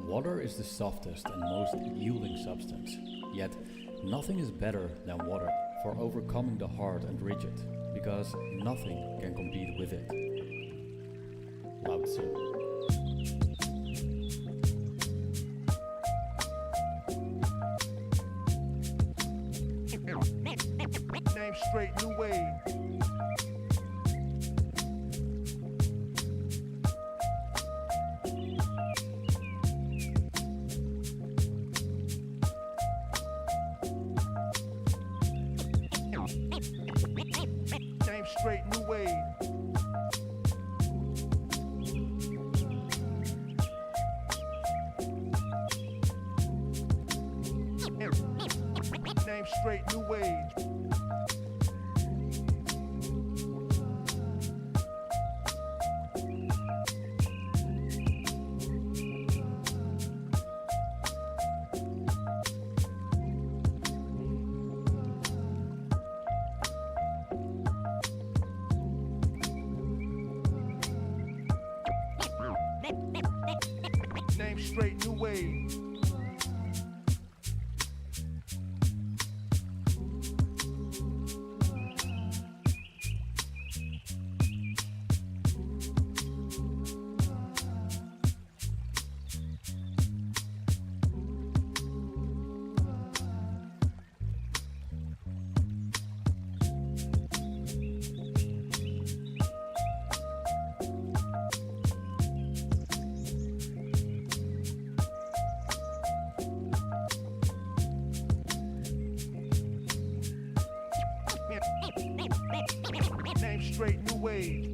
Water is the softest and most yielding substance, yet nothing is better than water for overcoming the hard and rigid, because nothing can compete with it. Lao Tzu. Name straight, new wave. Name straight, new wave. Name straight, new wave. Name straight, new wave. Name straight, new wave.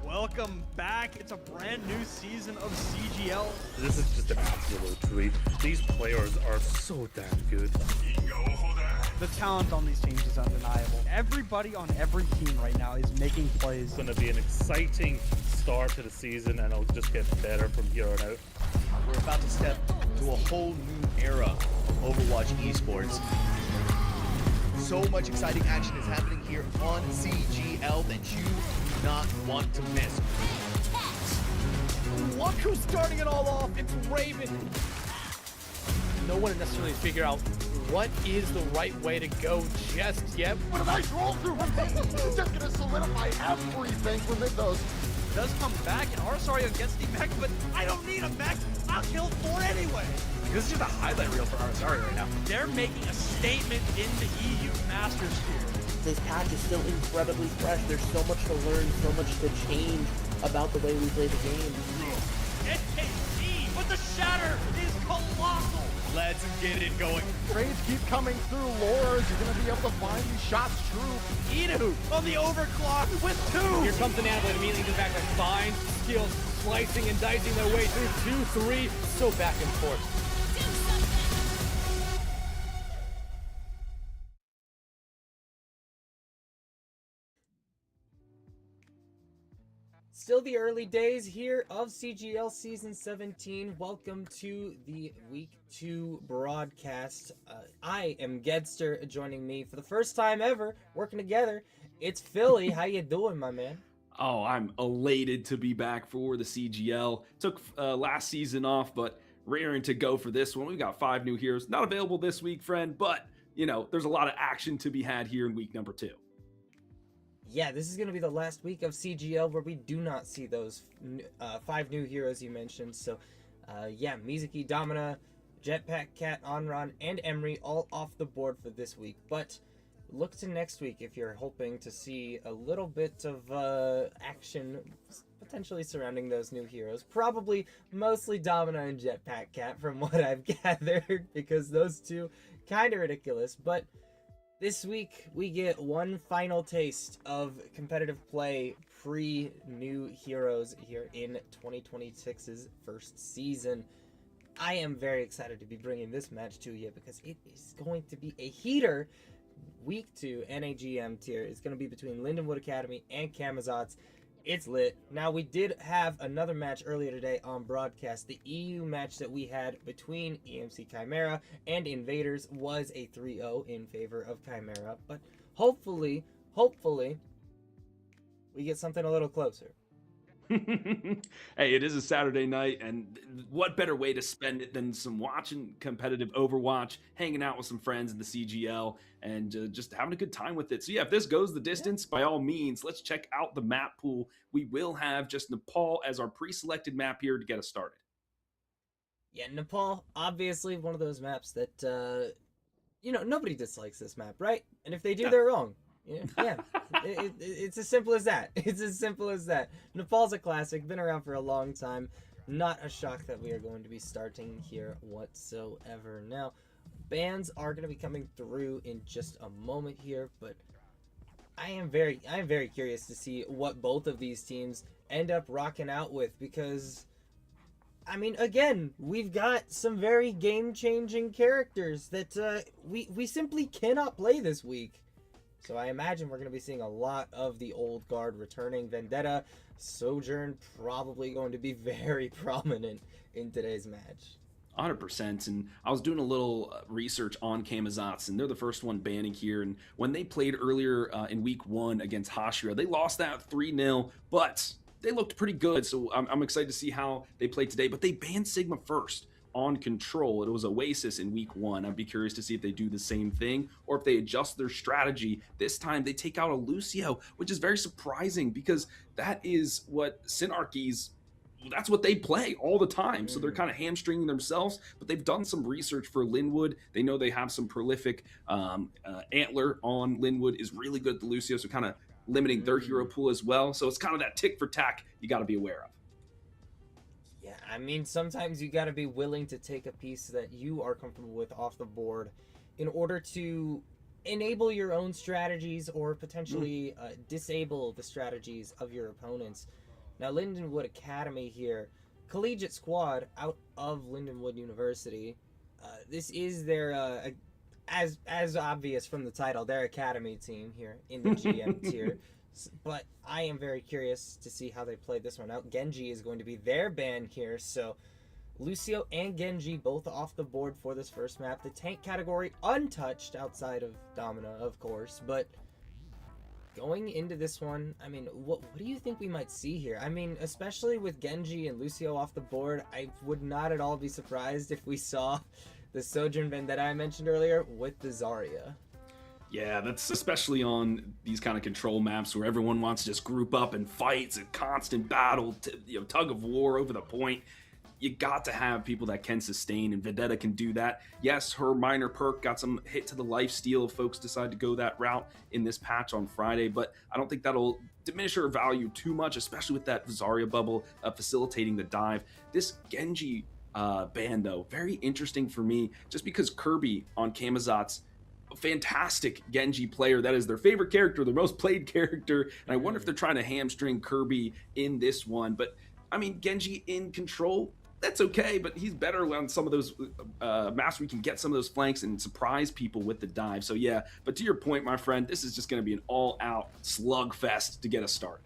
Welcome back. It's a brand new season of CGL. This is just an absolute treat. These players are so damn good. The talent on these teams is undeniable. Everybody on every team right now is making plays. It's going to be an exciting start to the season, and it'll just get better from here on out. We're about to step to a whole new era of Overwatch esports. So much exciting action is happening here on CGL that you do not want to miss. Look who's starting it all off, it's Raven. No one necessarily figure out what is the right way to go just yet. What a nice roll through from Peyton. It's just gonna solidify everything for Mythos. Does come back, and Arsario gets the mech, but I don't need a mech. I'll kill 4 anyway. This is just a highlight reel for Arsario right now. They're making a statement in the EU Masters here. This patch is still incredibly fresh. There's so much to learn, so much to change about the way we play the game. NKC, but the shatter is colossal. Let's get it going. Trades keep coming through. Laura, you're gonna be able to find these shots true. Idu on the overclock with 2. Here comes an Anvil immediately to back like fine skills, slicing and dicing their way through 2-3, so back and forth. Still the early days here of CGL Season 17. Welcome to the Week 2 broadcast. I am Gedster. Joining me for the first time ever, working together, it's Philly. How you doing, my man? Oh, I'm elated to be back for the CGL. Took last season off, but raring to go for this one. We've got 5 new heroes. Not available this week, friend, but, you know, there's a lot of action to be had here in week number 2. Yeah, this is going to be the last week of CGL where we do not see those 5 new heroes you mentioned. So, yeah, Mizuki, Domina, Jetpack Cat, Onron, and Emery all off the board for this week. But look to next week if you're hoping to see a little bit of action potentially surrounding those new heroes. Probably mostly Domina and Jetpack Cat from what I've gathered, because those two kind of ridiculous. But this week, we get one final taste of competitive play pre-new heroes here in 2026's first season. I am very excited to be bringing this match to you because it is going to be a heater. Week 2 NAGM tier is going to be between Lindenwood Academy and Camazotz. It's lit. Now, we did have another match earlier today on broadcast. The EU match that we had between EMC Chimera and Invaders was a 3-0 in favor of Chimera. But hopefully, we get something a little closer. Hey, it is a Saturday night, and what better way to spend it than some watching competitive Overwatch, hanging out with some friends in the CGL, and just having a good time with it. So yeah, if this goes the distance, by all means, let's check out the map pool. We will have just Nepal as our pre-selected map here to get us started. Yeah, Nepal, obviously one of those maps that, nobody dislikes this map, right? And if they do, they're wrong. Yeah, it's as simple as that. It's as simple as that. Nepal's a classic, been around for a long time. Not a shock that we are going to be starting here whatsoever. Now, bans are going to be coming through in just a moment here, but I am very curious to see what both of these teams end up rocking out with, because I mean, again, we've got some very game-changing characters that we simply cannot play this week. So I imagine we're going to be seeing a lot of the old guard returning. Vendetta, Sojourn probably going to be very prominent in today's match. 100%. And I was doing a little research on Camazotz, and they're the first one banning here. And when they played earlier in week 1 against Hashira, they lost that 3-0, but they looked pretty good. So I'm excited to see how they play today. But they banned Sigma first on Control. It was Oasis in week 1. I'd be curious to see if they do the same thing or if they adjust their strategy. This time they take out a Lucio, which is very surprising because that is what Synarchy's, that's what they play all the time. So they're kind of hamstringing themselves, but they've done some research for Lindenwood. They know they have some prolific Antler on Lindenwood is really good at the Lucio, so kind of limiting their hero pool as well. So it's kind of that tick for tack you got to be aware of. Yeah, I mean, sometimes you got to be willing to take a piece that you are comfortable with off the board in order to enable your own strategies or potentially disable the strategies of your opponents. Now, Lindenwood Academy here, collegiate squad out of Lindenwood University. This is their, as obvious from the title, their academy team here in the GM tier. But I am very curious to see how they play this one out. Genji is going to be their ban here, so Lucio and Genji both off the board for this first map. The tank category untouched outside of Domina, of course, but going into this one, I mean, what do you think we might see here? I mean, especially with Genji and Lucio off the board, I would not at all be surprised if we saw the Sojourn Vendetta I mentioned earlier with the Zarya. Yeah, that's especially on these kind of control maps where everyone wants to just group up and fight. It's a constant battle, tug of war over the point. You got to have people that can sustain, and Vendetta can do that. Yes, her minor perk got some hit to the lifesteal if folks decide to go that route in this patch on Friday, but I don't think that'll diminish her value too much, especially with that Zarya bubble facilitating the dive. This Genji ban, though, very interesting for me, just because Kirby on Camazotz, a fantastic Genji player. That is their favorite character, their most played character, and I wonder if they're trying to hamstring Kirby in this one. But I mean, Genji in Control, that's okay, but he's better on some of those maps where we can get some of those flanks and surprise people with the dive. So yeah, but to your point, my friend, this is just going to be an all-out slugfest to get us started.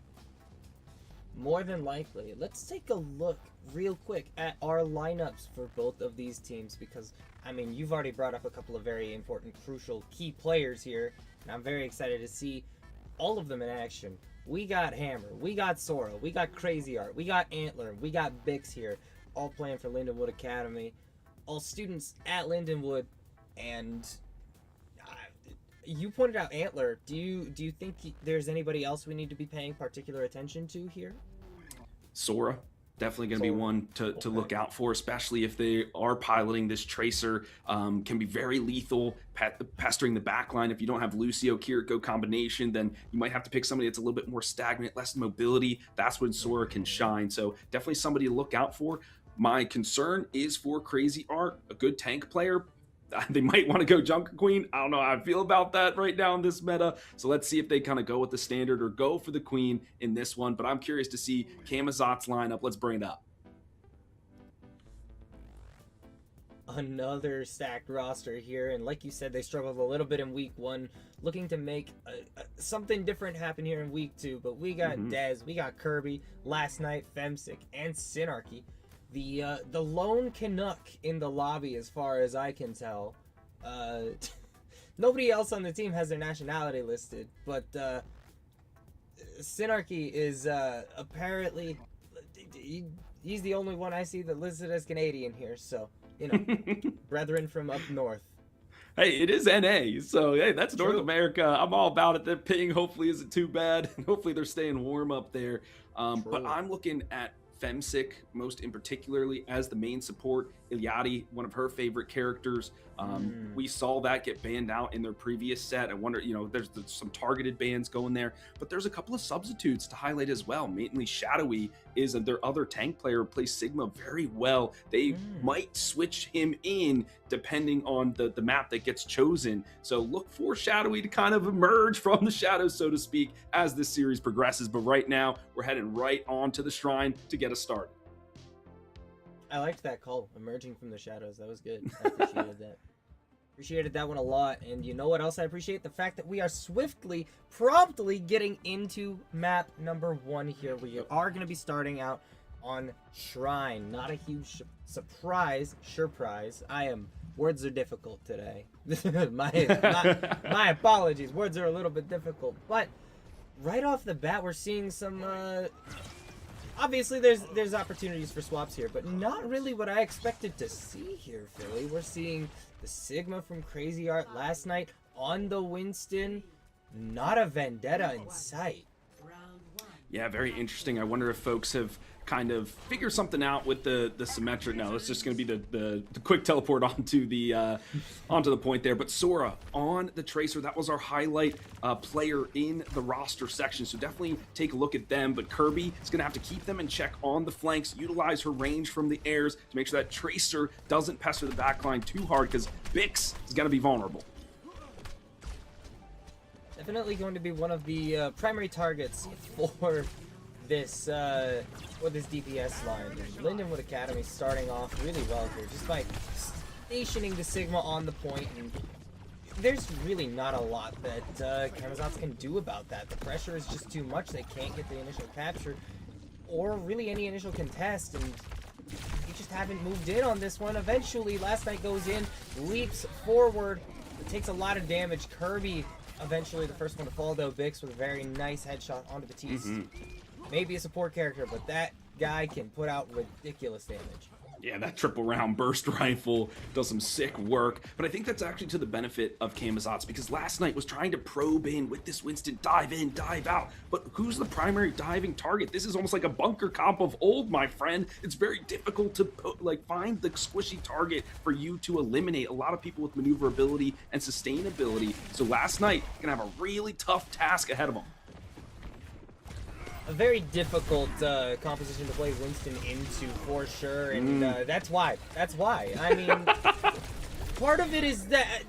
More than likely. Let's take a look real quick at our lineups for both of these teams, because I mean, you've already brought up a couple of very important, crucial, key players here, and I'm very excited to see all of them in action. We got Hammer, we got Sora, we got Crazy Art, we got Antler, we got Bix here, all playing for Lindenwood Academy, all students at Lindenwood, and you pointed out Antler. Do you think there's anybody else we need to be paying particular attention to here? Sora. Definitely going to be one to look out for, especially if they are piloting this Tracer. Can be very lethal, pestering the backline. If you don't have Lucio Kiriko combination, then you might have to pick somebody that's a little bit more stagnant, less mobility. That's when Sora can shine. So definitely somebody to look out for. My concern is for Crazy Art, a good tank player. They might want to go Junker Queen. I don't know how I feel about that right now in this meta. So let's see if they kind of go with the standard or go for the Queen in this one. But I'm curious to see Camazotz lineup. Let's bring it up. Another stacked roster here, and like you said, they struggled a little bit in week 1, looking to make something different happened here in week 2, but we got Dez, we got Kirby, last night Femsick, and Synarchy. The lone Canuck in the lobby, as far as I can tell. Nobody else on the team has their nationality listed, but Synarchy is apparently he's the only one I see that listed as Canadian here. So brethren from up north. Hey, it is NA, so hey, that's True. North America. I'm all about it. The ping hopefully isn't too bad. Hopefully they're staying warm up there. But I'm looking at Femsick most in particularly as the main support. Iliadi, one of her favorite characters. We saw that get banned out in their previous set. I wonder, there's some targeted bans going there, but there's a couple of substitutes to highlight as well. Mainly Shadowy is their other tank player who plays Sigma very well. They might switch him in depending on the map that gets chosen. So look for Shadowy to kind of emerge from the shadows, so to speak, as this series progresses. But right now, we're heading right on to the Shrine to get us started. I liked that call, emerging from the shadows. That was good. I appreciated that. Appreciated that one a lot. And you know what else I appreciate? The fact that we are swiftly, promptly getting into map number 1 here. We are going to be starting out on Shrine. Not a huge surprise. Words are difficult today. my apologies. Words are a little bit difficult. But right off the bat, we're seeing some... obviously, there's opportunities for swaps here, but not really what I expected to see here, Philly. We're seeing the Sigma from Crazy Art last night on the Winston. Not a Vendetta in sight. Yeah, very interesting. I wonder if folks have kind of figured something out with the symmetric. No, it's just going to be the quick teleport onto the point there. But Sora on the Tracer, that was our highlight player in the roster section. So definitely take a look at them. But Kirby is going to have to keep them in check on the flanks, utilize her range from the airs to make sure that Tracer doesn't pester the backline too hard, because Bix is going to be vulnerable. Definitely going to be one of the primary targets for this DPS line. Lindenwood Academy starting off really well here, just by stationing the Sigma on the point, and there's really not a lot that Camazotz can do about that. The pressure is just too much. They can't get the initial capture, or really any initial contest, and they just haven't moved in on this one. Eventually, last night goes in, leaps forward, it takes a lot of damage. Kirby eventually the first one to fall, though. Bix with a very nice headshot onto Batiste. Maybe a support character, but that guy can put out ridiculous damage. Yeah, that triple round burst rifle does some sick work, but I think that's actually to the benefit of Camazotz, because last night was trying to probe in with this Winston, dive in, dive out, but who's the primary diving target? This is almost like a bunker comp of old, my friend. It's very difficult to find the squishy target for you to eliminate a lot of people with maneuverability and sustainability. So last night, gonna have a really tough task ahead of them. A very difficult composition to play Winston into, for sure, and that's why. I mean, part of it is that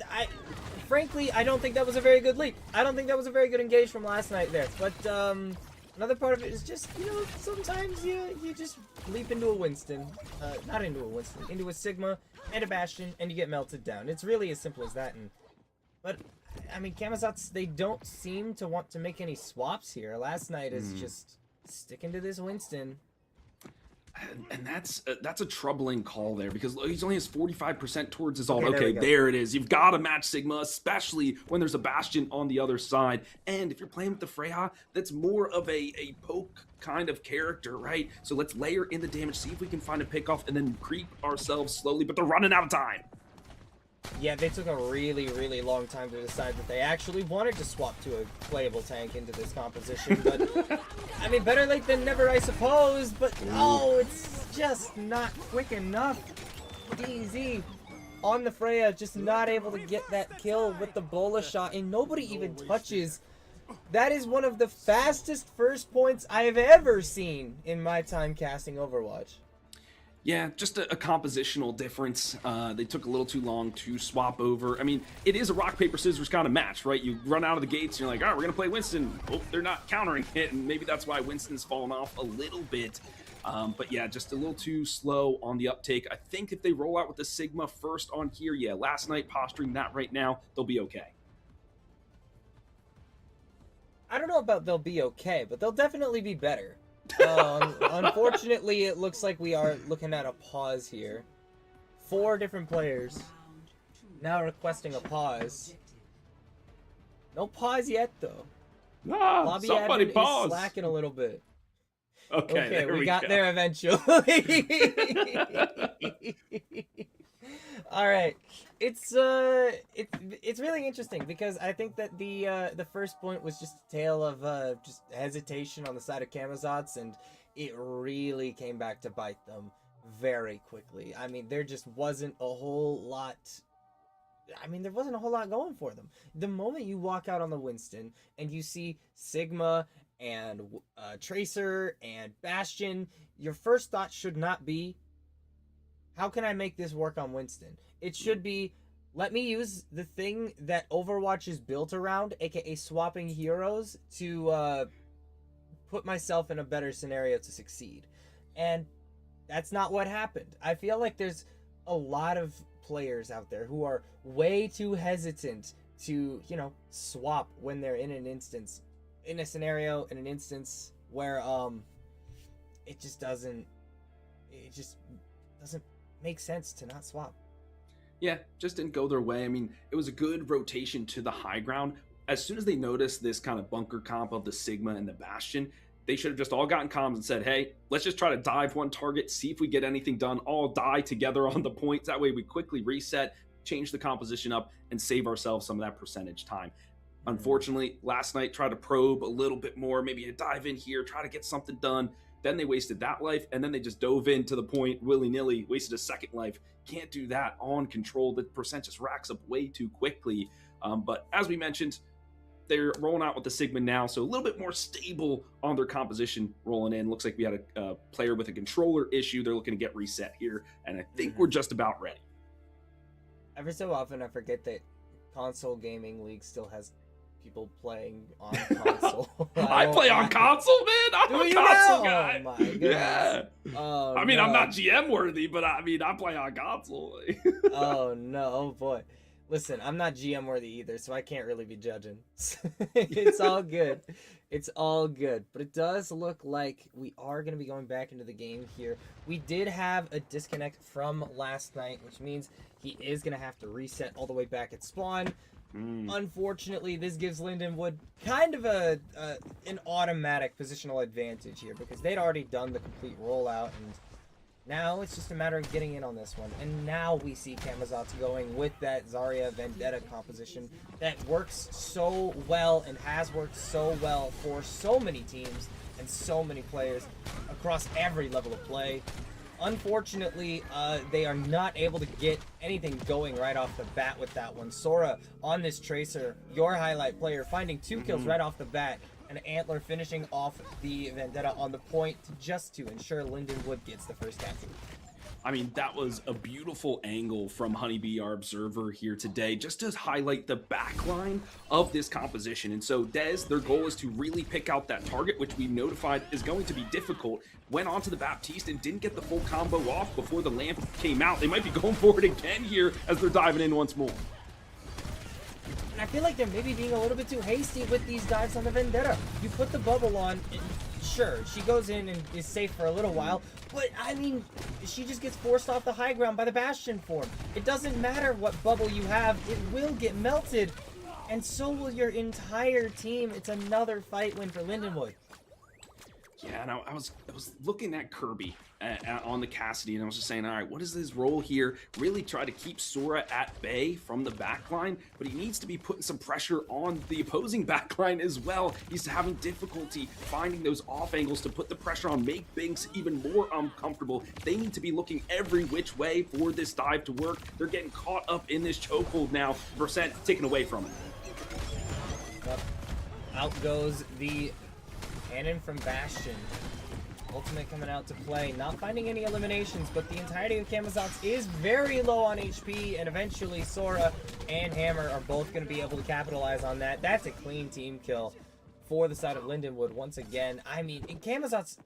frankly, I don't think that was a very good leap. I don't think that was a very good engage from last night there. But another part of it is just, sometimes you just leap into a Winston, not into a Winston, into a Sigma and a Bastion, and you get melted down. It's really as simple as that. But I mean, Camazotz, they don't seem to want to make any swaps here. Last night is just sticking to this Winston. And that's a troubling call there, because he only has 45% towards his ult. Okay, Okay, there it is. You've got to match Sigma, especially when there's a Bastion on the other side. And if you're playing with the Freya, that's more of a poke kind of character, right? So let's layer in the damage, see if we can find a pick off, and then creep ourselves slowly. But they're running out of time. Yeah, they took a really, really long time to decide that they actually wanted to swap to a playable tank into this composition, but I mean, better late than never, I suppose, but no, it's just not quick enough. DZ on the Freya, just not able to get that kill with the Bola shot, and nobody even touches. That is one of the fastest first points I have ever seen in my time casting Overwatch. Yeah, just a compositional difference. They took a little too long to swap over. I mean, it is a rock, paper, scissors kind of match, right? You run out of the gates, and you're like, all right, we're going to play Winston. Oh, they're not countering it, and maybe that's why Winston's fallen off a little bit. But yeah, just a little too slow on the uptake. I think if they roll out with the Sigma first on here, yeah, last night posturing that right now, they'll be okay. I don't know about they'll be okay, but they'll definitely be better. Unfortunately, it looks like we are looking at a pause here. 4 different players now requesting a pause. No pause yet, though. Ah, Lobby somebody admin pause. is slacking a little bit. Okay, there we we got go. there eventually. All right, it's really interesting because I think that the first point was just a tale of just hesitation on the side of Camazotz, and it really came back to bite them very quickly. I mean, there just wasn't a whole lot. I mean, there wasn't a whole lot going for them. The moment you walk out on the Winston and you see Sigma and Tracer and Bastion, your first thought should not be, how can I make this work on Winston? It should be, let me use the thing that Overwatch is built around, aka swapping heroes, to put myself in a better scenario to succeed. And that's not what happened. I feel like there's a lot of players out there who are way too hesitant to, you know, swap when they're in an instance, in a scenario, in an instance where it just doesn't make sense to not swap. Yeah, just didn't go their way. I mean, it was a good rotation to the high ground. As soon as they noticed this kind of bunker comp of the Sigma and the Bastion, they should have just all gotten comms and said, hey, let's just try to dive one target, see if we get anything done, all die together on the points. That way we quickly reset, change the composition up, and save ourselves some of that percentage time. Unfortunately, last night, tried to probe a little bit more, maybe dive in here, try to get something done. Then they wasted that life, and then they just dove into the point willy-nilly, wasted a second life. Can't do that on control. The percent just racks up way too quickly. But as we mentioned, they're rolling out with the Sigma now, so a little bit more stable on their composition rolling in. Looks like we had a player with a controller issue. They're looking to get reset here, and I think we're just about ready. Every so often, I forget that console gaming league still has people playing on console. I play on console, man. I'm a console guy. Oh my goodness. Yeah. Oh, I mean, no. I'm not GM worthy, but I mean, I play on console. Oh no, oh boy. Listen, I'm not GM worthy either, so I can't really be judging. It's all good. It's all good. But it does look like we are going to be going back into the game here. We did have a disconnect from last night, which means he is going to have to reset all the way back at spawn. Unfortunately, this gives Lindenwood kind of an automatic positional advantage here because they'd already done the complete rollout, and now it's just a matter of getting in on this one. And now we see Camazotz going with that Zarya Vendetta composition that works so well and has worked so well for so many teams and so many players across every level of play. Unfortunately, they are not able to get anything going right off the bat with that one. Sora on this Tracer, your highlight player, finding 2 kills right off the bat, and Antler finishing off the Vendetta on the point just to ensure Lindenwood gets the first capture. I mean, that was a beautiful angle from Honeybee, our observer here today, just to highlight the backline of this composition. And so Dez, their goal is to really pick out that target, which we notified is going to be difficult. Went onto the Baptiste and didn't get the full combo off before the lamp came out. They might be going for it again here as they're diving in once more. And I feel like they're maybe being a little bit too hasty with these dives on the Vendetta. You put the bubble on, and sure, she goes in and is safe for a little while, but I mean, she just gets forced off the high ground by the Bastion form. It doesn't matter what bubble you have, it will get melted, and so will your entire team. It's another fight win for Lindenwood. Yeah, and I was looking at Kirby on the Cassidy, and I was just saying, all right, what is his role here? Really try to keep Sora at bay from the backline, but he needs to be putting some pressure on the opposing backline as well. He's having difficulty finding those off angles to put the pressure on, make Binks even more uncomfortable. They need to be looking every which way for this dive to work. They're getting caught up in this chokehold now. Percent taken away from it. Yep. Out goes the cannon from Bastion. Ultimate coming out to play, not finding any eliminations, but the entirety of Camazotz is very low on HP, and eventually Sora and Hammer are both going to be able to capitalize on that. That's a clean team kill for the side of Lindenwood once again. I mean, in Camazotz,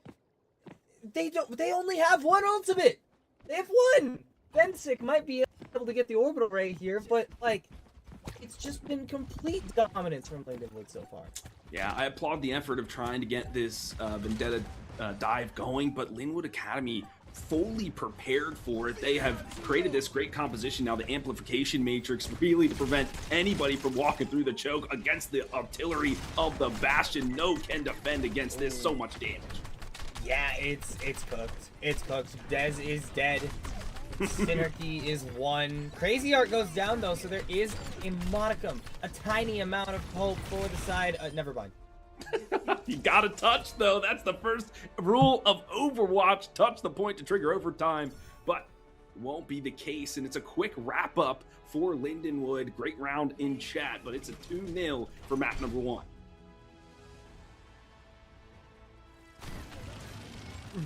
they only have one ultimate. They have one. Bensick might be able to get the orbital right here, but like, it's just been complete dominance from Lindenwood so far. Yeah, I applaud the effort of trying to get this Vendetta dive going, but Linwood Academy fully prepared for it. They have created this great composition now, the amplification matrix, really to prevent anybody from walking through the choke against the artillery of the Bastion. No can defend against this, so much damage. Yeah, it's cooked. It's cooked. Dez is dead. Synarchy is one. Crazy Art goes down though, so there is a modicum, a tiny amount of hope for the side. Never mind. You gotta touch though. That's the first rule of Overwatch. Touch the point to trigger overtime, but it won't be the case. And it's a quick wrap up for Lindenwood. Great round in chat, but it's a 2-0 for map number 1.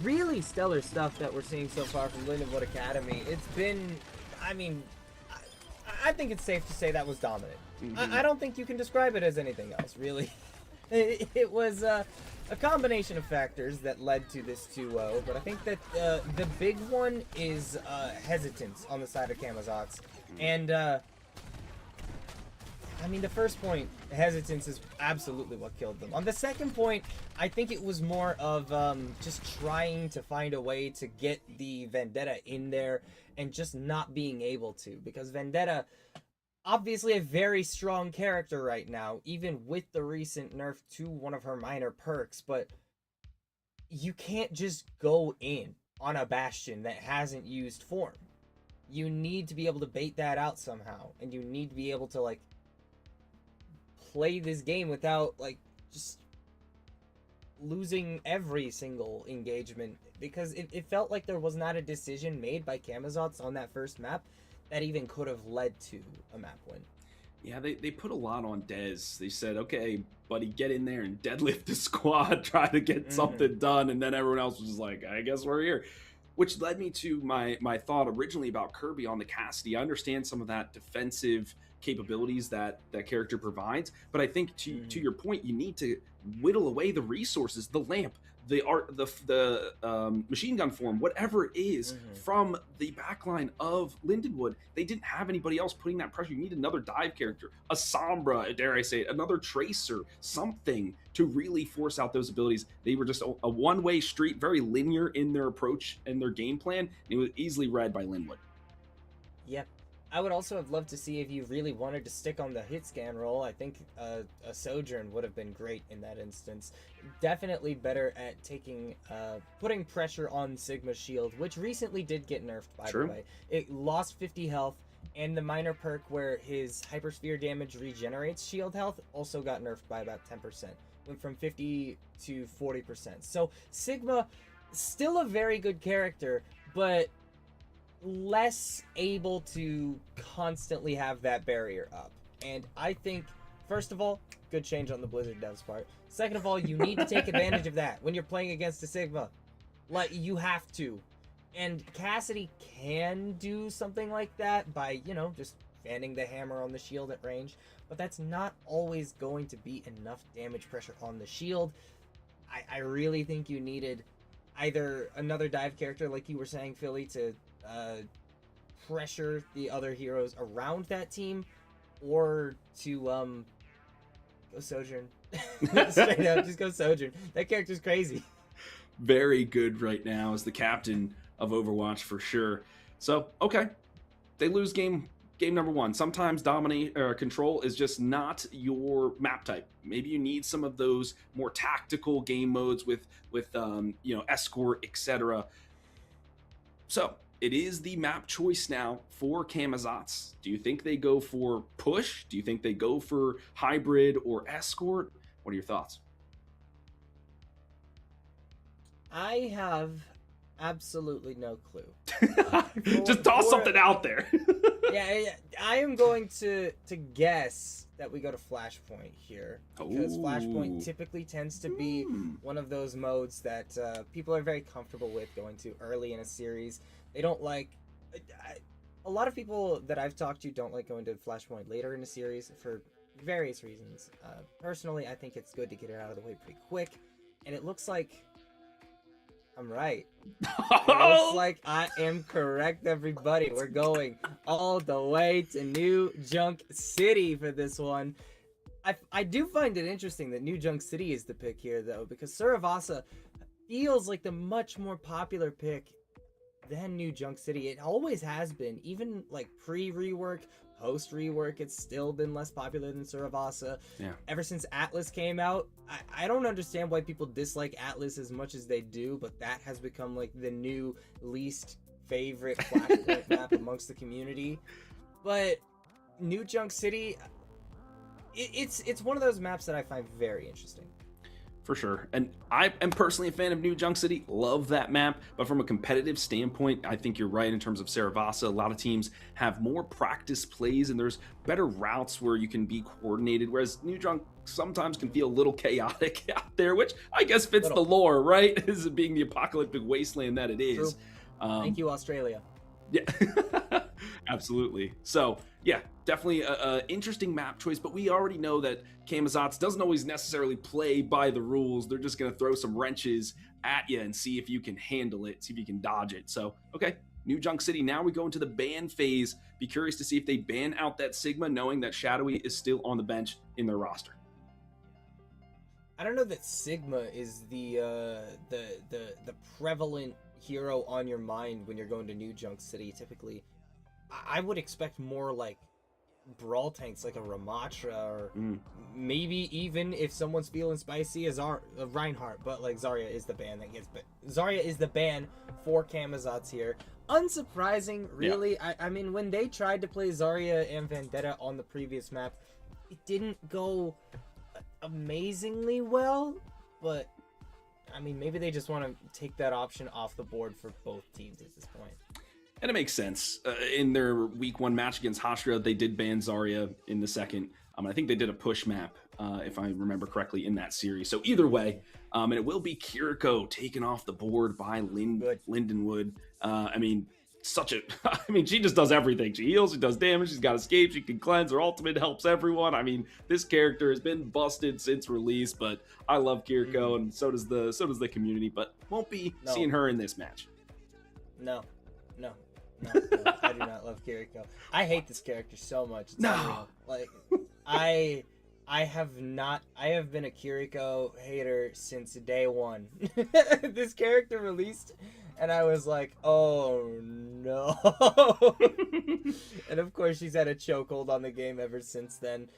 Really stellar stuff that we're seeing so far from Lindenwood Academy. It's been, I mean, I think it's safe to say that was dominant. I don't think you can describe it as anything else, really. It was a combination of factors that led to this 2-0, but I think that the big one is hesitance on the side of Camazotz. And, I mean, the first point, hesitance, is absolutely what killed them. On the second point, I think it was more of just trying to find a way to get the Vendetta in there and just not being able to, because Vendetta, obviously a very strong character right now, even with the recent nerf to one of her minor perks, but you can't just go in on a Bastion that hasn't used form. You need to be able to bait that out somehow, and you need to be able to, like, play this game without, like, just losing every single engagement, because it felt like there was not a decision made by Camazotz on that first map that even could have led to a map win. Yeah, they put a lot on Dez. They said, okay, buddy, get in there and deadlift the squad, try to get something done, and then everyone else was just like, I guess we're here. Which led me to my thought originally about Kirby on the Cassidy. I understand some of that defensive capabilities that character provides, but I think to your point, you need to whittle away the resources, the lamp, the art, the machine gun form, whatever it is, from the backline of Lindenwood. They didn't have anybody else putting that pressure. You need another dive character, a Sombra, dare I say it, another Tracer, something to really force out those abilities. They were just a one-way street, very linear in their approach and their game plan, and it was easily read by Linwood. Yep. I would also have loved to see, if you really wanted to stick on the hit scan roll, I think a Sojourn would have been great in that instance. Definitely better at taking, putting pressure on Sigma's shield, which recently did get nerfed, by the way. It lost 50 health, and the minor perk where his Hypersphere damage regenerates shield health also got nerfed by about 10%. Went from 50 to 40%. So Sigma, still a very good character, but less able to constantly have that barrier up. And I think, first of all, good change on the Blizzard devs part. Second of all, you need to take advantage of that when you're playing against a Sigma. Like, you have to. And Cassidy can do something like that by, you know, just fanning the hammer on the shield at range, but that's not always going to be enough damage pressure on the shield. I really think you needed either another dive character, like you were saying, Philly, to pressure the other heroes around that team, or to go Sojourn. Straight up, just go Sojourn. That character's crazy. Very good right now as the captain of Overwatch for sure. So, okay, they lose game number 1. Sometimes dominate control is just not your map type. Maybe you need some of those more tactical game modes with you know, escort, etc. So it is the map choice now for Camazotz. Do you think they go for push? Do you think they go for hybrid or escort? What are your thoughts? I have absolutely no clue. Just toss something out there. Yeah, I am going to guess that we go to Flashpoint here, because Flashpoint typically tends to be one of those modes that people are very comfortable with going to early in a series. They don't like... a lot of people that I've talked to don't like going to Flashpoint later in a series for various reasons. Personally, I think it's good to get it out of the way pretty quick, and it looks like I'm right. It looks like I am correct, everybody. We're going all the way to New Junk City for this one. I do find it interesting that New Junk City is the pick here, though, because Suravasa feels like the much more popular pick than New Junk City. It always has been, even like pre-rework, post-rework, it's still been less popular than Suravasa. Yeah. Ever since Atlas came out, I don't understand why people dislike Atlas as much as they do, but that has become like the new least favorite Flashpoint map amongst the community. But New Junk City, it's one of those maps that I find very interesting. For sure. And I am personally a fan of New Junk City. Love that map. But from a competitive standpoint, I think you're right in terms of Saravasa. A lot of teams have more practice plays and there's better routes where you can be coordinated. Whereas New Junk sometimes can feel a little chaotic out there, which I guess fits the lore, right? As it being the apocalyptic wasteland that it is. Thank you, Australia. Yeah, absolutely. So yeah, definitely a interesting map choice, but we already know that Camazotz doesn't always necessarily play by the rules. They're just going to throw some wrenches at you and see if you can handle it, see if you can dodge it. So, okay, New Junk City. Now we go into the ban phase. Be curious to see if they ban out that Sigma, knowing that Shadowy is still on the bench in their roster. I don't know that Sigma is the prevalent hero on your mind when you're going to New Junk City. Typically, I would expect more like brawl tanks, like a Ramatra, or maybe even if someone's feeling spicy, a Reinhardt. But like Zarya is the ban that gets. Zarya is the ban for Camazotz here. Unsurprising, really. Yeah. I mean, when they tried to play Zarya and Vendetta on the previous map, it didn't go amazingly well, but I mean, maybe they just want to take that option off the board for both teams at this point. And it makes sense. In their week 1 match against Hashra, they did ban Zarya in the second. I think they did a push map, if I remember correctly, in that series. So either way, and it will be Kiriko taken off the board by Lindenwood. I mean, she just does everything. She heals, she does damage, she's got escape, she can cleanse, her ultimate helps everyone. I mean, this character has been busted since release, but I love Kiriko, and so does the community, but won't be seeing her in this match. No, I do not love Kiriko. I hate this character so much. It's unreal. Like, I have been a Kiriko hater since day one. This character released, and I was like, oh no. And of course, she's had a chokehold on the game ever since then.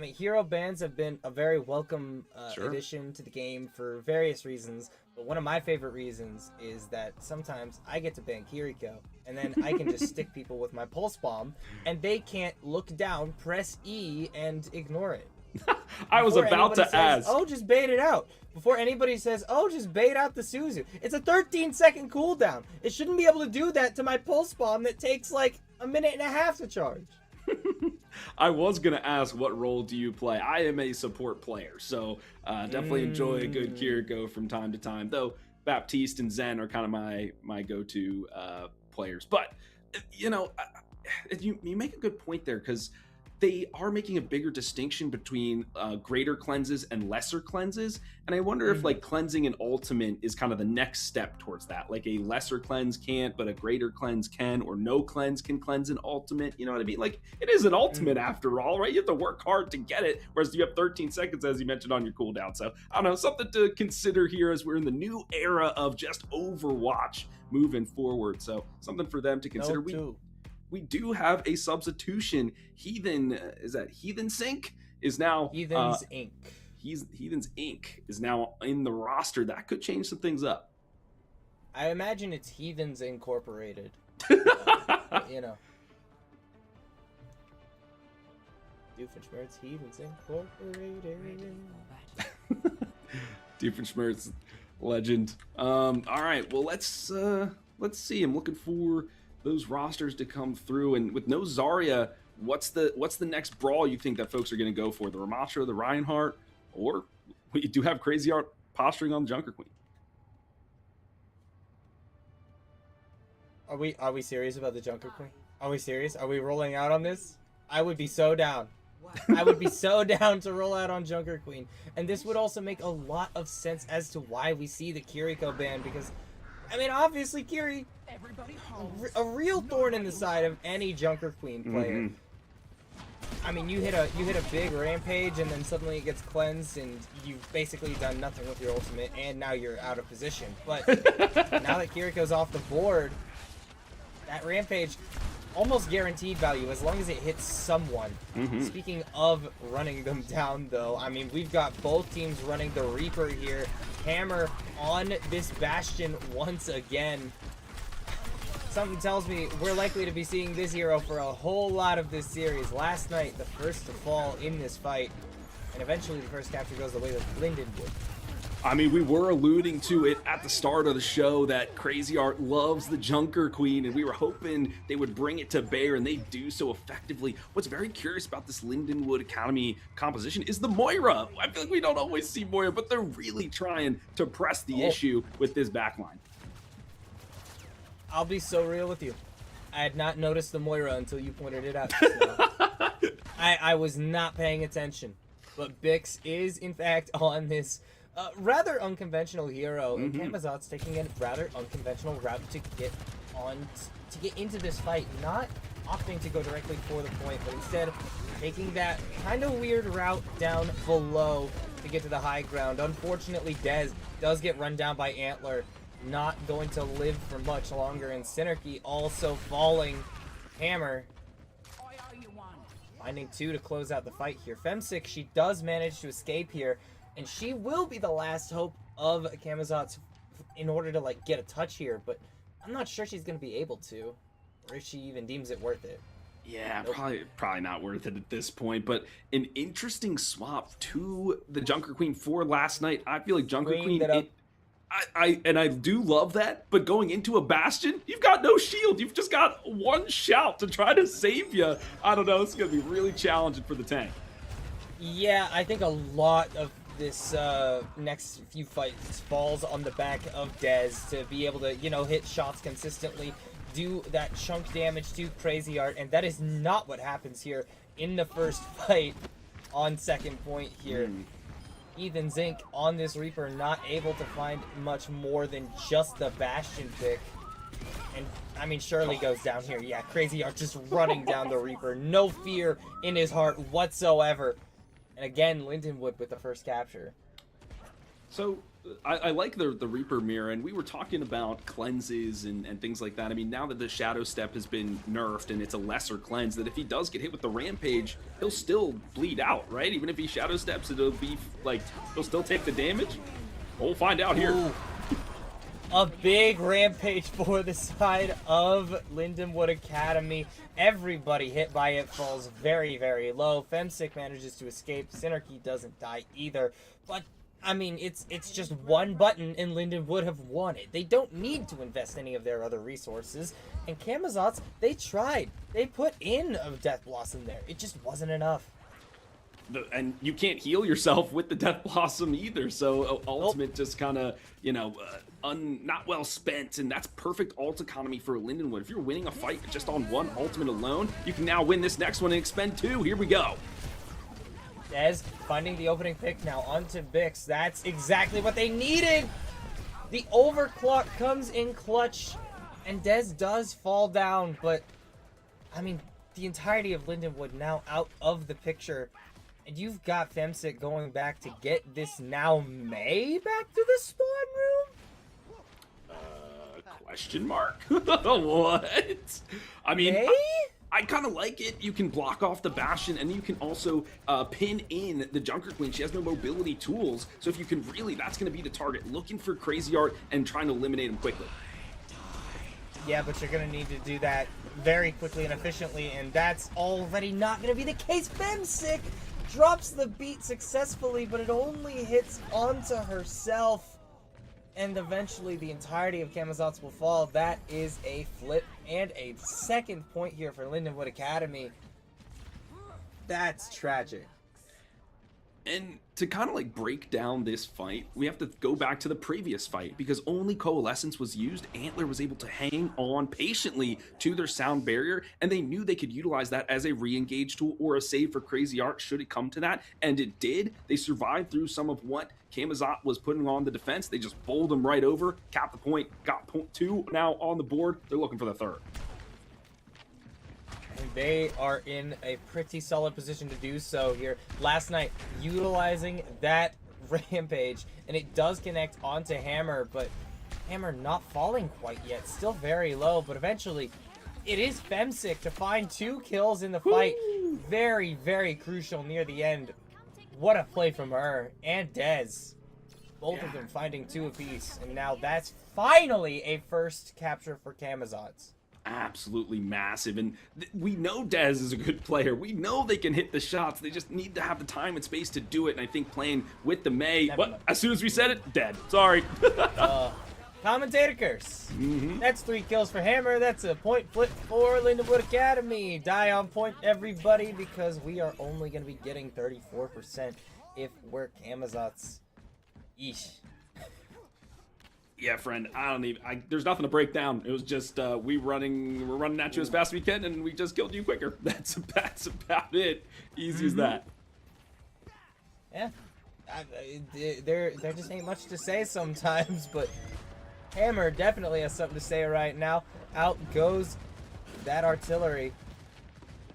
Hero bans have been a very welcome addition to the game for various reasons. But one of my favorite reasons is that sometimes I get to ban Kiriko, and then I can just stick people with my pulse bomb, and they can't look down, press E, and ignore it. I was about to ask. Oh, just bait it out. Before anybody says, oh, just bait out the Suzu. It's a 13-second cooldown. It shouldn't be able to do that to my pulse bomb that takes like a minute and a half to charge. I was going to ask, what role do you play? I am a support player, so definitely enjoy a good Kiriko from time to time, though Baptiste and Zen are kind of my go-to players. But, you make a good point there, because they are making a bigger distinction between greater cleanses and lesser cleanses. And I wonder if like cleansing an ultimate is kind of the next step towards that. Like a lesser cleanse can't, but a greater cleanse can, or no cleanse can cleanse an ultimate. You know what I mean? Like, it is an ultimate after all, right? You have to work hard to get it, whereas you have 13 seconds, as you mentioned, on your cooldown. So I don't know, something to consider here as we're in the new era of just Overwatch moving forward. So something for them to consider. We do have a substitution. Heathen, is that Heathen Sync? Is now Heathen's Inc. Heathen's Inc. is now in the roster. That could change some things up. I imagine it's Heathens Incorporated. You know. Doofenshmirtz, Heathens Incorporated. Doofenshmirtz, legend. All right, well let's see. I'm looking for those rosters to come through, and with no Zarya, what's the next brawl you think that folks are going to go for? The Ramatra, the Reinhardt, or we do have Crazy Art posturing on the Junker Queen? Are we serious about the Junker Queen? Are we serious? Are we rolling out on this? I would be so down. I would be so down to roll out on Junker Queen. And this would also make a lot of sense as to why we see the Kiriko ban, because, I mean, obviously Kiri, a real thorn in the side of any Junker Queen player. I mean, you hit a big rampage, and then suddenly it gets cleansed, and you've basically done nothing with your ultimate, and now you're out of position. But now that Kiriko's off the board, that rampage, almost guaranteed value as long as it hits someone. Speaking of running them down, though, I mean, we've got both teams running the Reaper here. Hammer on this Bastion once again. Something tells me we're likely to be seeing this hero for a whole lot of this series. Last night, the first to fall in this fight, and eventually the first capture goes the way of Lindenwood. I mean, we were alluding to it at the start of the show that Crazy Art loves the Junker Queen, and we were hoping they would bring it to bear, and they do so effectively. What's very curious about this Lindenwood Academy composition is the Moira. I feel like we don't always see Moira, but they're really trying to press the issue with this backline. I'll be so real with you. I had not noticed the Moira until you pointed it out. I was not paying attention. But Bix is, in fact, on this rather unconventional hero, and Camazotz taking a rather unconventional route to get into this fight, not opting to go directly for the point, but instead taking that kind of weird route down below to get to the high ground. Unfortunately, Dez does get run down by Antler, not going to live for much longer, and Synergy also falling. Hammer finding 2 to close out the fight here. Femsick, she does manage to escape here, and she will be the last hope of Camazotz in order to, like, get a touch here, but I'm not sure she's going to be able to, or if she even deems it worth it. Yeah, probably not worth it at this point, but an interesting swap to the Junker Queen for last night. I feel like Junker Queen... I do love that, but going into a Bastion, you've got no shield. You've just got one shout to try to save you. I don't know. It's going to be really challenging for the tank. Yeah, I think a lot of this next few fights falls on the back of Dez to be able to, you know, hit shots consistently, do that chunk damage to Crazy Art, and that is not what happens here in the first fight on second point here. Ethan Zink on this Reaper, not able to find much more than just the Bastion pick. And, I mean, Shirley goes down here. Yeah, Crazy Art just running down the Reaper. No fear in his heart whatsoever. And again, Lindenwood with the first capture. So, I like the Reaper mirror, and we were talking about cleanses and things like that. I mean, now that the Shadow Step has been nerfed and it's a lesser cleanse, that if he does get hit with the Rampage, he'll still bleed out, right? Even if he Shadow Steps, it'll be, like, he'll still take the damage? We'll find out here. Ooh. A big Rampage for the side of Lindenwood Academy. Everybody hit by it falls very, very low. Femsick manages to escape. Synergy doesn't die either. But I mean, it's just one button and Linden would have won it. They don't need to invest any of their other resources. And Camazotz, they tried. They put in a Death Blossom there. It just wasn't enough. And you can't heal yourself with the Death Blossom either, so ultimate just kind of, you know, not well spent, and that's perfect ult economy for Lindenwood. If you're winning a fight just on one ultimate alone, you can now win this next one and expend 2. Here we go. Dez finding the opening pick now onto Bix. That's exactly what they needed. The overclock comes in clutch, and Dez does fall down, but I mean, the entirety of Lindenwood now out of the picture. And you've got Femsick going back to get this now May back to the spawn room? Question mark? What? I mean, May? I kind of like it. You can block off the Bastion, and you can also pin in the Junker Queen. She has no mobility tools, so if you can really, that's going to be the target. Looking for Crazy Art and trying to eliminate him quickly. Yeah, but you're going to need to do that very quickly and efficiently, and that's already not going to be the case. Femsick drops the beat successfully, but it only hits onto herself. And eventually the entirety of Camazotz will fall. That is a flip and a second point here for Lindenwood Academy. That's tragic. And to kind of like break down this fight, we have to go back to the previous fight because only Coalescence was used. Antler was able to hang on patiently to their sound barrier, and they knew they could utilize that as a re-engage tool or a save for Crazy Art should it come to that, and it did. They survived through some of what Camazotz was putting on the defense. They just bowled them right over, capped the point, got point 2 now on the board. They're looking for the third. And they are in a pretty solid position to do so here. Last night, utilizing that rampage, and it does connect onto Hammer, but Hammer not falling quite yet. Still very low, but eventually it is Femsick to find 2 kills in the fight. Woo! Very, very crucial near the end. What a play from her and Dez. Both of them finding 2 apiece, and now that's finally a first capture for Camazotz. Absolutely massive, and we know Dez is a good player. We know they can hit the shots. They just need to have the time and space to do it, and I think playing with the May, but as soon as we said it, dead. Sorry. Commentator curse. That's 3 kills for Hammer. That's a point flip for Lindenwood Academy. Die on point, everybody, because we are only going to be getting 34% if we're Camazotz. Yeesh. Yeah, friend, there's nothing to break down. It was just we're running at you as fast as we can, and we just killed you quicker. That's about it. Easy as that. Yeah, there just ain't much to say sometimes, but Hammer definitely has something to say right now. Out goes that artillery.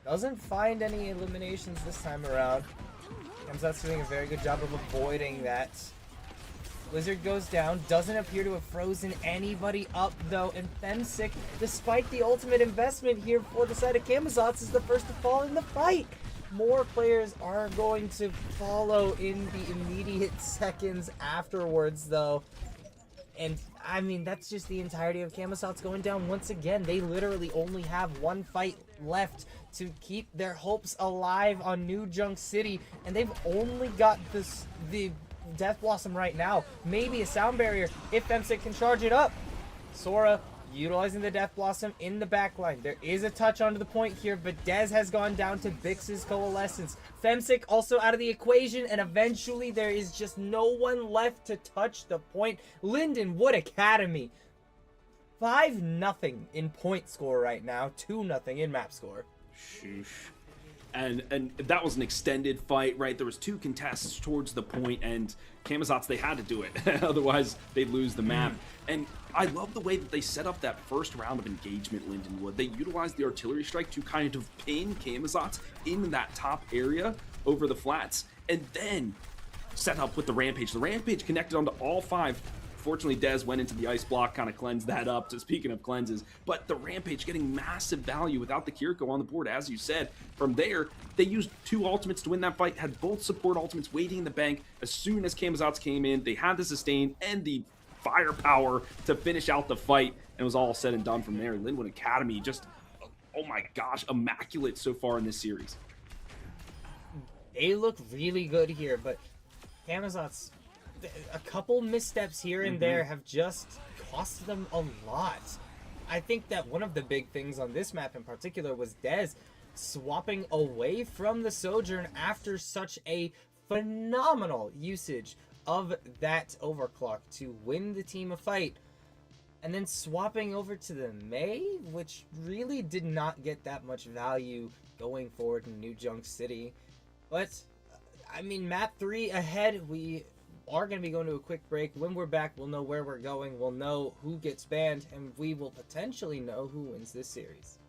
Doesn't find any eliminations this time around. Camazotz doing a very good job of avoiding that. Blizzard goes down, doesn't appear to have frozen anybody up though, and Femsick, despite the ultimate investment here for the side of Camazotz, is the first to fall in the fight. More players are going to follow in the immediate seconds afterwards though. And I mean, that's just the entirety of Camazotz going down once again. They literally only have 1 fight left to keep their hopes alive on New Junk City, and they've only got the Death Blossom right now. Maybe a sound barrier if Femsick can charge it up. Sora utilizing the Death Blossom in the backline. There is a touch onto the point here, but Dez has gone down to Bix's Coalescence. Femsick also out of the equation, and eventually there is just no one left to touch the point. Lindenwood Academy 5-0 in point score right now, 2-0 in map score. Sheesh. And that was an extended fight, right? There was 2 contests towards the point, and Camazotz, they had to do it. Otherwise, they'd lose the map. And I love the way that they set up that first round of engagement, Lindenwood. They utilized the artillery strike to kind of pin Camazotz in that top area over the flats, and then set up with the Rampage. The Rampage connected onto all 5. Fortunately, Dez went into the ice block, kind of cleansed that up, so speaking of cleanses. But the Rampage getting massive value without the Kiriko on the board, as you said. From there, they used 2 ultimates to win that fight, had both support ultimates waiting in the bank. As soon as Camazotz came in, they had the sustain and the firepower to finish out the fight, and it was all said and done from there. Lindenwood Academy just, oh my gosh, immaculate so far in this series. They look really good here, but Camazotz, a couple missteps here and there have just cost them a lot. I think that one of the big things on this map in particular was Dez swapping away from the Sojourn after such a phenomenal usage of that overclock to win the team a fight, and then swapping over to the May, which really did not get that much value going forward in New Junk City. But I mean, map 3 ahead. We are going to be going to a quick break. When we're back, we'll know where we're going, we'll know who gets banned, and we will potentially know who wins this series.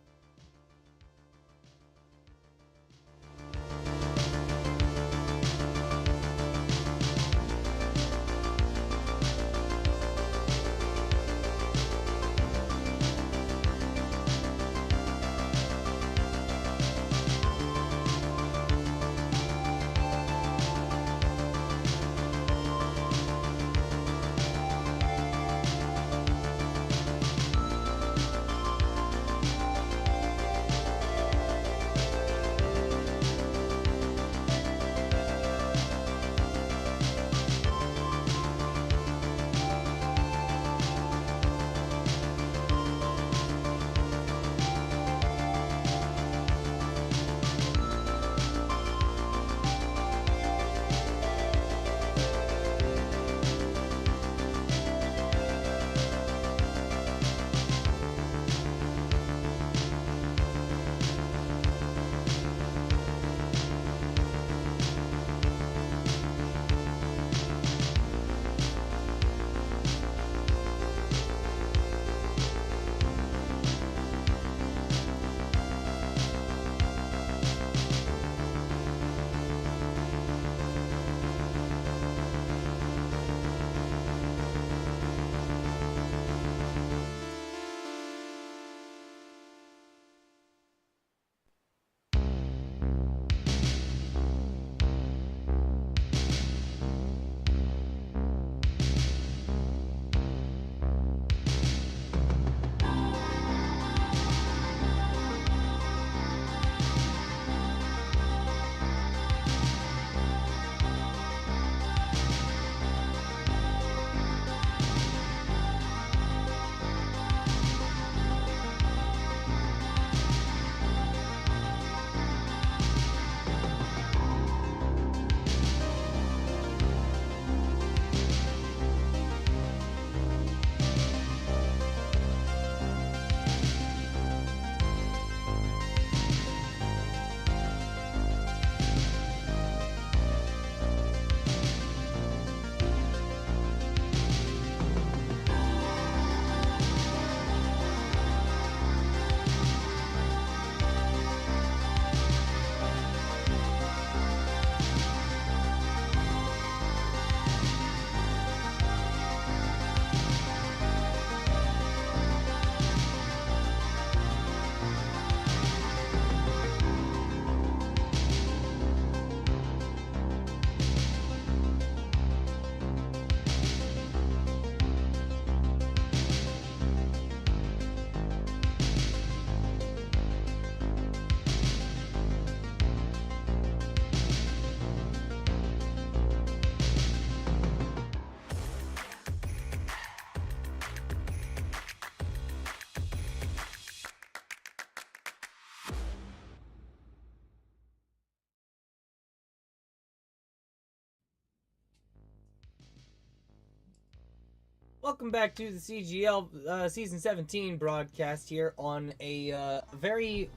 Welcome back to the CGL Season 17 broadcast here on a very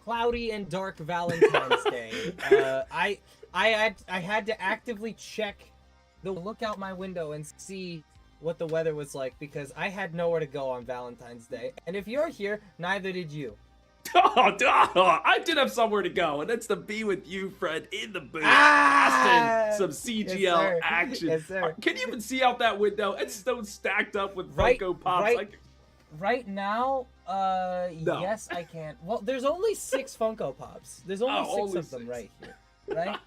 cloudy and dark Valentine's Day. I had to actively look out my window and see what the weather was like because I had nowhere to go on Valentine's Day. And if you're here, neither did you. I did have somewhere to go, and that's to be with you, Fred, in the booth. Some CGL action. Yes, sir. Can you even see out that window? It's so stacked up with Right- Funko Pops. right- Right now, yes, I can. Well, there's only 6 Funko Pops. There's only 6 only of them 6. right here, right?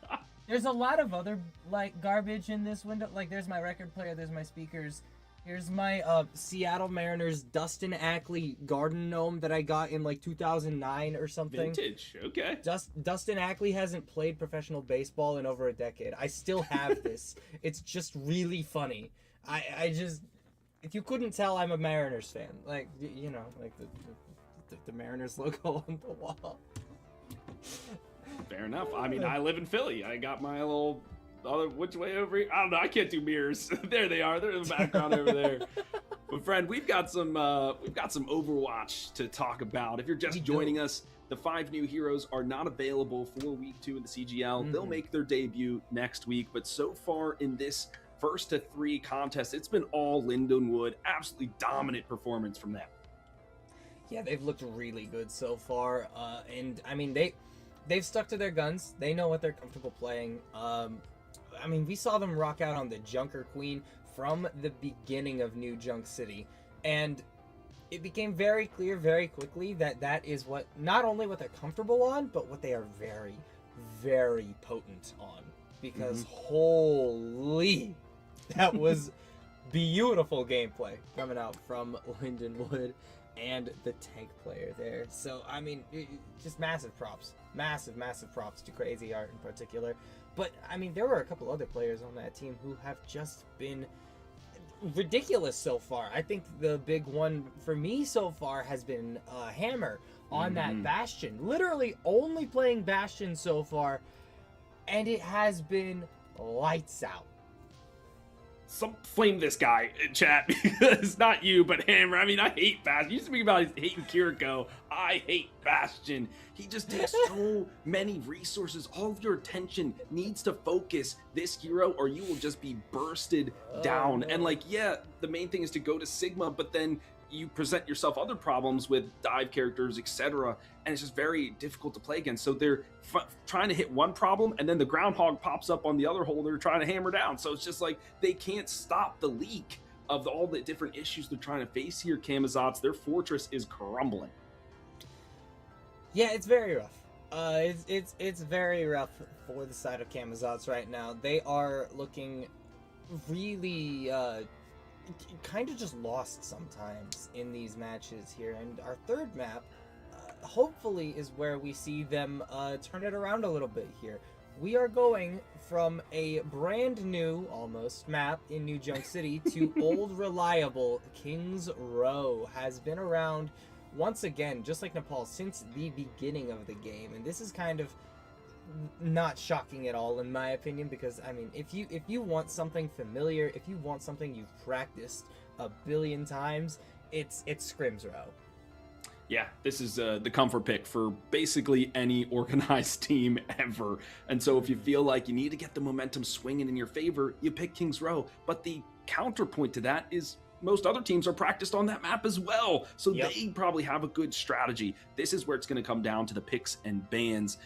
There's a lot of other, like, garbage in this window. Like, there's my record player, there's my speakers. Here's my Seattle Mariners Dustin Ackley garden gnome that I got in, like, 2009 or something. Vintage, okay. Dustin Ackley hasn't played professional baseball in over a decade. I still have this. It's just really funny. I just... If you couldn't tell, I'm a Mariners fan. Like, you know, like the Mariners logo on the wall. Fair enough. I mean, I live in Philly. I got my little other which way over here. I don't know. I can't do mirrors. There they are. They're in the background over there. But friend, we've got some Overwatch to talk about. If you're just joining us, the 5 new heroes are not available for week 2 in the CGL. They'll make their debut next week. But so far in this first to 3 contest, it's been all Lindenwood. Absolutely dominant performance from them. Yeah, they've looked really good so far, and I mean they've stuck to their guns. They know what they're comfortable playing. I mean, we saw them rock out on the Junker Queen from the beginning of New Junk City, and it became very clear very quickly that that is what not only what they're comfortable on, but what they are very, very potent on. Because holy, that was beautiful gameplay coming out from Lindenwood and the tank player there. So, I mean, just massive props. Massive props to Crazy Art in particular. But, I mean, there were a couple other players on that team who have just been ridiculous so far. I think the big one for me so far has been Hammer on that Bastion. Literally only playing Bastion so far, and it has been lights out. Some flame this guy in chat because not you, but Hammer. I mean, I hate Bastion. You used to speak about hating Kiriko. I hate Bastion. He just takes so many resources. All of your attention needs to focus this hero, or you will just be bursted down. No. And like, yeah, the main thing is to go to Sigma, but then you present yourself other problems with dive characters, etc., and it's just very difficult to play against. So they're trying to hit one problem, and then the groundhog pops up on the other hole they're trying to hammer down. So it's just like they can't stop the leak of all the different issues they're trying to face here. Camazotz, their fortress is crumbling. Yeah, it's very rough. It's very rough for the side of Camazotz right now. They are looking really kind of just lost sometimes in these matches here. And our third map, hopefully, is where we see them turn it around a little bit here. We are going from a brand new, almost, map in New Junk City to old, reliable Kings Row. Has been around, once again, just like Nepal, since the beginning of the game. And this is kind of not shocking at all, in my opinion, because, I mean, if you want something familiar, if you want something you've practiced a billion times, it's Scrims Row. Yeah, this is the comfort pick for basically any organized team ever. And so if you feel like you need to get the momentum swinging in your favor, you pick Kings Row. But the counterpoint to that is most other teams are practiced on that map as well. So they probably have a good strategy. This is where it's going to come down to the picks and bans.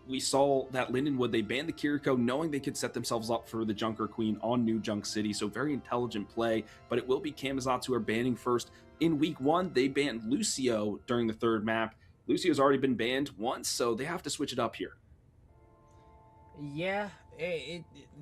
We saw that Lindenwood, they banned the Kiriko knowing they could set themselves up for the Junker Queen on New Junk City. So very intelligent play, but it will be Camazotz who are banning first. In week 1, they banned Lucio during the third map. Lucio's already been banned once, so they have to switch it up here. Yeah,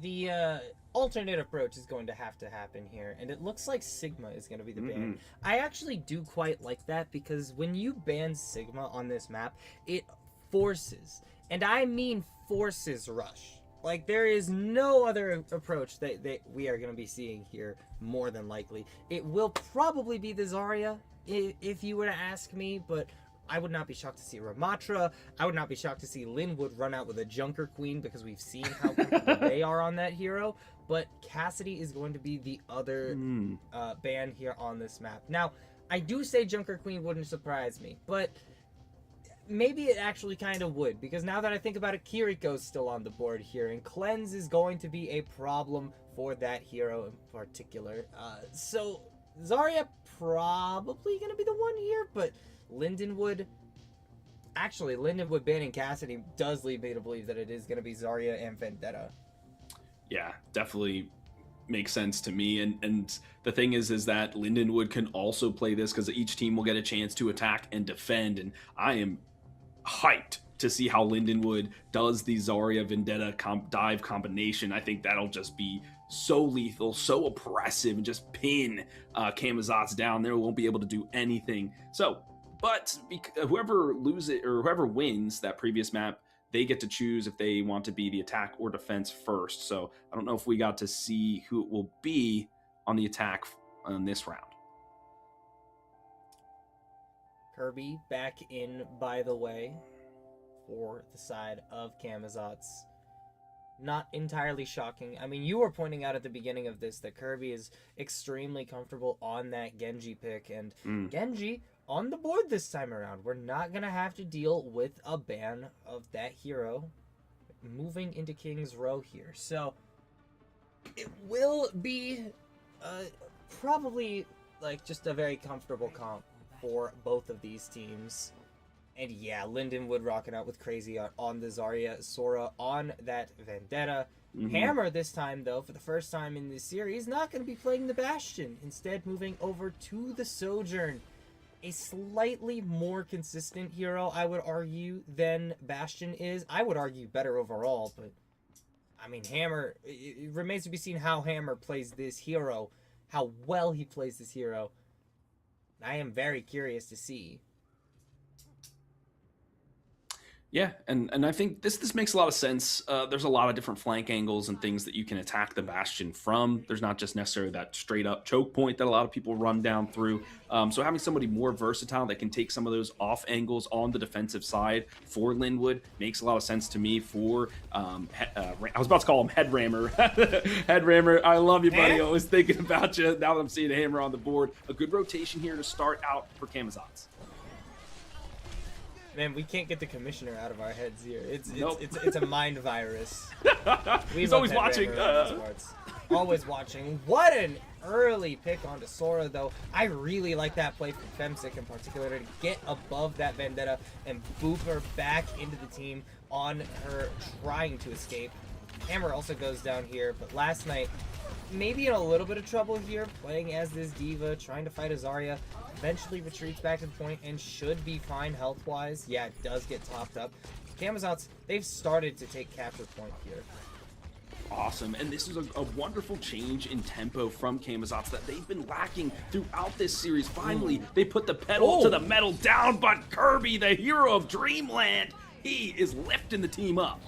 the alternate approach is going to have to happen here, and it looks like Sigma is going to be the ban. I actually do quite like that, because when you ban Sigma on this map, it forces, and I mean forces, rush. Like, there is no other approach that we are going to be seeing here, more than likely. It will probably be the Zarya, if you were to ask me, but I would not be shocked to see Ramatra. I would not be shocked to see Lindenwood run out with a Junker Queen because we've seen how comfortable they are on that hero. But Cassidy is going to be the other ban here on this map. Now, I do say Junker Queen wouldn't surprise me, but maybe it actually kind of would, because now that I think about it, Kiriko's still on the board here, and Cleanse is going to be a problem for that hero in particular. So Zarya probably going to be the one here, but Lindenwood banning Cassidy does lead me to believe that it is going to be Zarya and Vendetta. Yeah, definitely makes sense to me. And the thing is that Lindenwood can also play this because each team will get a chance to attack and defend. And I am hyped to see how Lindenwood does the Zarya Vendetta dive combination. I think that'll just be so lethal, so oppressive, and just pin Camazotz down. There won't be able to do anything. So, but whoever loses or whoever wins that previous map, they get to choose if they want to be the attack or defense first. So I don't know if we got to see who it will be on the attack on this round. Kirby back in, by the way, for the side of Camazotz. Not entirely shocking. I mean, you were pointing out at the beginning of this that Kirby is extremely comfortable on that Genji pick, and Genji on the board this time around. We're not going to have to deal with a ban of that hero moving into King's Row here. So it will be probably like just a very comfortable comp for both of these teams. And yeah, Lindenwood rocking out with Crazy on the Zarya, Sora on that Vendetta. Hammer this time, though, for the first time in this series, not going to be playing the Bastion. Instead, moving over to the Sojourn. A slightly more consistent hero, I would argue, than Bastion is. I would argue better overall, but I mean, Hammer, it remains to be seen how Hammer plays this hero, how well he plays this hero. I am very curious to see. Yeah, and I think this makes a lot of sense. There's a lot of different flank angles and things that you can attack the Bastion from. There's not just necessarily that straight up choke point that a lot of people run down through. So having somebody more versatile that can take some of those off angles on the defensive side for Lindenwood makes a lot of sense to me. For I was about to call him Head Rammer. Head Rammer, I love you, buddy. I was thinking about you now that I'm seeing a Hammer on the board. A good rotation here to start out for Camazotz. Man, we can't get the commissioner out of our heads here. It's a mind virus. He's always watching. Always watching. What an early pick onto Sora, though. I really like that play from Femsick in particular to get above that Vendetta and boop her back into the team on her trying to escape. Hammer also goes down here, but last night, maybe in a little bit of trouble here, playing as this diva, trying to fight a Zarya. Eventually retreats back to the point and should be fine health-wise. Yeah, it does get topped up. Camazotz, they've started to take capture point here. Awesome, and this is a wonderful change in tempo from Camazotz that they've been lacking throughout this series. Finally, they put the pedal to the metal down, but Kirby, the hero of Dreamland, he is lifting the team up.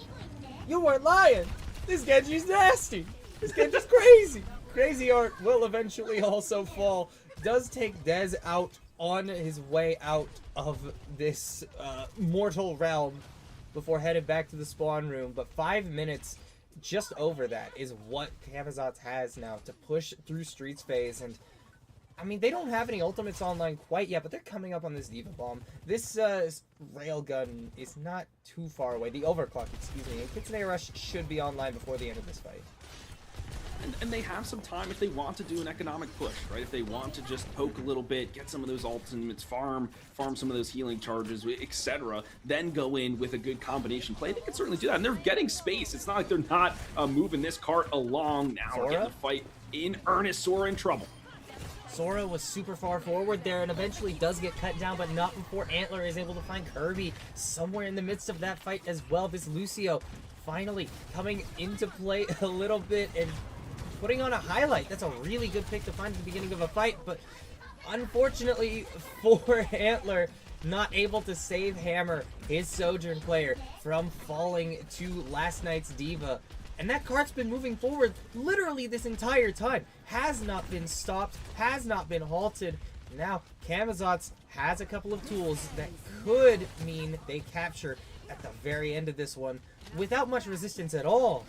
You weren't lying. This Genji's nasty. This Genji's crazy. Crazy Art will eventually also fall. Does take Dez out on his way out of this mortal realm before headed back to the spawn room. But 5 minutes, just over that, is what Camazotz has now to push through Streets phase. And I mean, they don't have any ultimates online quite yet, but they're coming up on this Diva Bomb. This Railgun is not too far away. The Overclock, excuse me. And Kitsune Rush should be online before the end of this fight. And they have some time if they want to do an economic push, right? If they want to just poke a little bit, get some of those ultimates, farm some of those healing charges, etc., then go in with a good combination play. They can certainly do that, and they're getting space. It's not like they're not moving this cart along now. We're getting the fight in earnest. Sora in trouble. Sora was super far forward there and eventually does get cut down, but not before Antler is able to find Kirby somewhere in the midst of that fight as well. This Lucio finally coming into play a little bit and putting on a highlight. That's a really good pick to find at the beginning of a fight, but unfortunately for Antler, not able to save Hammer, his Sojourn player, from falling to last night's Diva. And that cart's been moving forward literally this entire time. Has not been stopped, has not been halted. Now, Camazotz has a couple of tools that could mean they capture at the very end of this one without much resistance at all.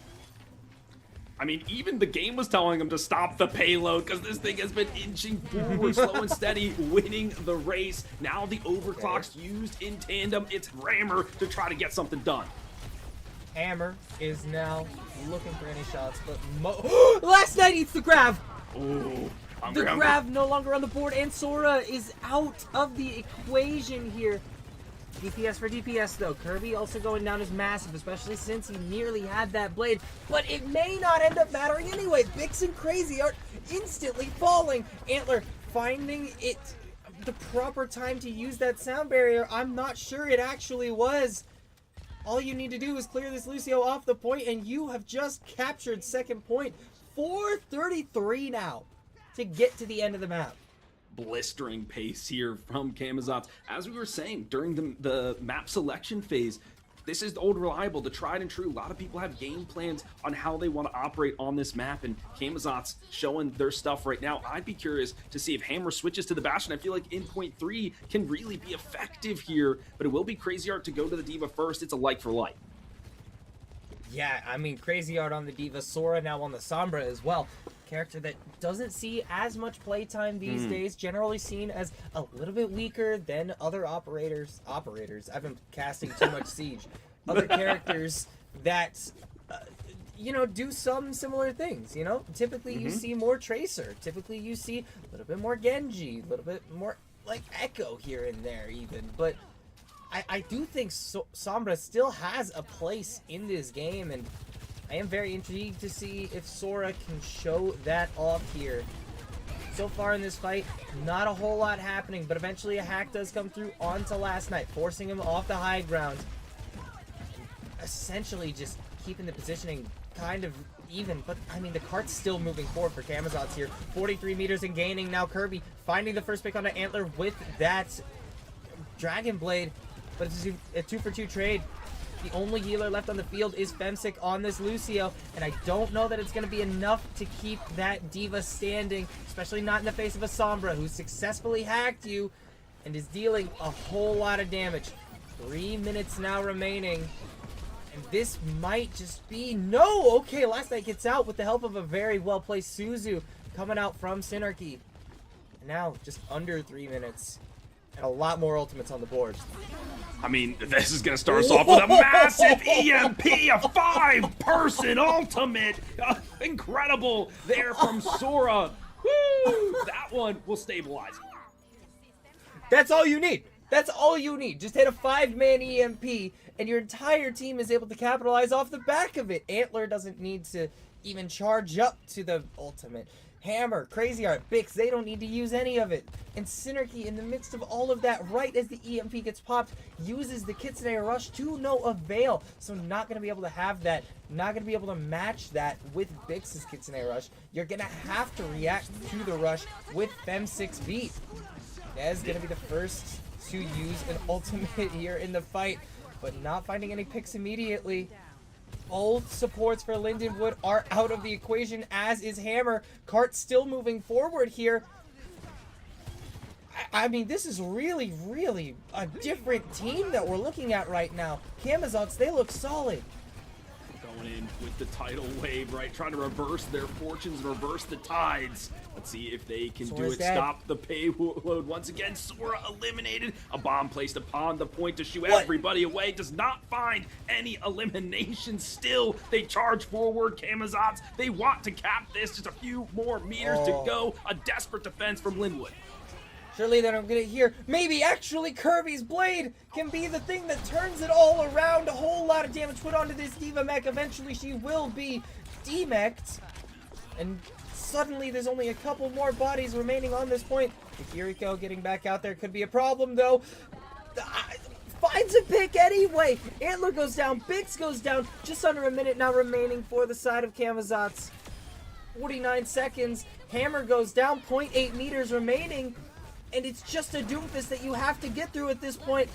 I mean, even the game was telling him to stop the payload because this thing has been inching forward, slow and steady, winning the race. Now the overclock's used in tandem. It's Hammer to try to get something done. Hammer is now looking for any shots, but Last Night eats the grab! Ooh, The grab no longer on the board, and Sora is out of the equation here. DPS for DPS though. Kirby also going down is massive, especially since he nearly had that blade. But it may not end up mattering anyway. Bix and Crazy are instantly falling. Antler finding it the proper time to use that sound barrier. I'm not sure it actually was. All you need to do is clear this Lucio off the point, and you have just captured second point. 4:33 now to get to the end of the map. Blistering pace here from Camazotz. As we were saying during the map selection phase, this is the old reliable, the tried and true. A lot of people have game plans on how they want to operate on this map, and Camazotz showing their stuff right now. I'd be curious to see if Hammer switches to the Bastion. I feel like in point 3 can really be effective here, but it will be Crazy Art to go to the Diva first. It's a like for like. Yeah, I mean, Crazy Art on the Diva, Sora now on the Sombra as well. Character that doesn't see as much playtime these days, generally seen as a little bit weaker than other operators. I've been casting too much Siege. Other characters that, you know, do some similar things, you know? Typically you see more Tracer. Typically you see a little bit more Genji, a little bit more, like, Echo here and there even. But I do think Sombra still has a place in this game, and I am very intrigued to see if Sora can show that off here. So far in this fight, not a whole lot happening, but eventually a hack does come through onto Last Night, forcing him off the high ground. Essentially just keeping the positioning kind of even, but I mean the cart's still moving forward for Camazotz here. 43 meters and gaining. Now Kirby finding the first pick on the Antler with that Dragon Blade, but it's a 2-for-2 trade. The only healer left on the field is Femsic on this Lucio, and I don't know that it's going to be enough to keep that Diva standing, especially not in the face of a Sombra who successfully hacked you and is dealing a whole lot of damage. 3 minutes now remaining, and this might just be... No! Okay, Last Night gets out with the help of a very well-placed Suzu coming out from Synarchy. And now, just under 3 minutes, and a lot more ultimates on the board. I mean, this is going to start us off with a massive EMP, a 5-person ultimate. Incredible there from Sora. Woo! That one will stabilize. That's all you need. That's all you need. Just hit a 5-man EMP, and your entire team is able to capitalize off the back of it. Antler doesn't need to even charge up to the ultimate. Hammer, Crazy Art, Bix, they don't need to use any of it. And Synarchy, in the midst of all of that, right as the EMP gets popped, uses the Kitsune Rush to no avail. So not going to be able to have that, not going to be able to match that with Bix's Kitsune Rush. You're going to have to react to the Rush with Fem6 Beat. That's going to be the first to use an ultimate here in the fight, but not finding any picks immediately. Both supports for Lindenwood are out of the equation, as is Hammer. Cart still moving forward here. I mean, this is really, really a different team that we're looking at right now. Camazotz, they look solid. Going in with the tidal wave, right? Trying to reverse their fortunes, reverse the tides. Let's see if they can do Sora's it. dead. Stop the payload once again. Sora eliminated. A bomb placed upon the point to shoo everybody away. Does not find any elimination. Still, they charge forward. Camazotz, they want to cap this. Just a few more meters to go. A desperate defense from Lindenwood. Surely they're not gonna hear. Maybe actually Kirby's blade can be the thing that turns it all around. A whole lot of damage put onto this Diva mech. Eventually she will be demeched. And suddenly there's only a couple more bodies remaining on this point. Yuriko getting back out there could be a problem though. Finds a pick anyway. Antler goes down. Bix goes down. Just under a minute now remaining for the side of Camazotz. 49 seconds. Hammer goes down. 0.8 meters remaining. And it's just a Doomfist that you have to get through at this point.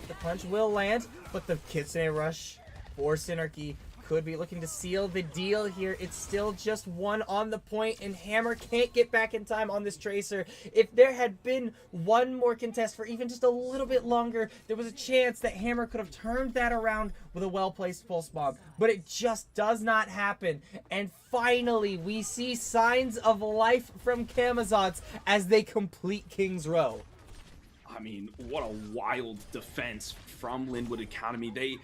The punch will land, but the Kitsune Rush for Synarchy could be looking to seal the deal here. It's still just one on the point, and Hammer can't get back in time on this Tracer. If there had been one more contest for even just a little bit longer, there was a chance that Hammer could have turned that around with a well-placed pulse bomb, but it just does not happen. And finally, we see signs of life from Camazotz as they complete King's Row. I mean, what a wild defense from Lindenwood Academy. They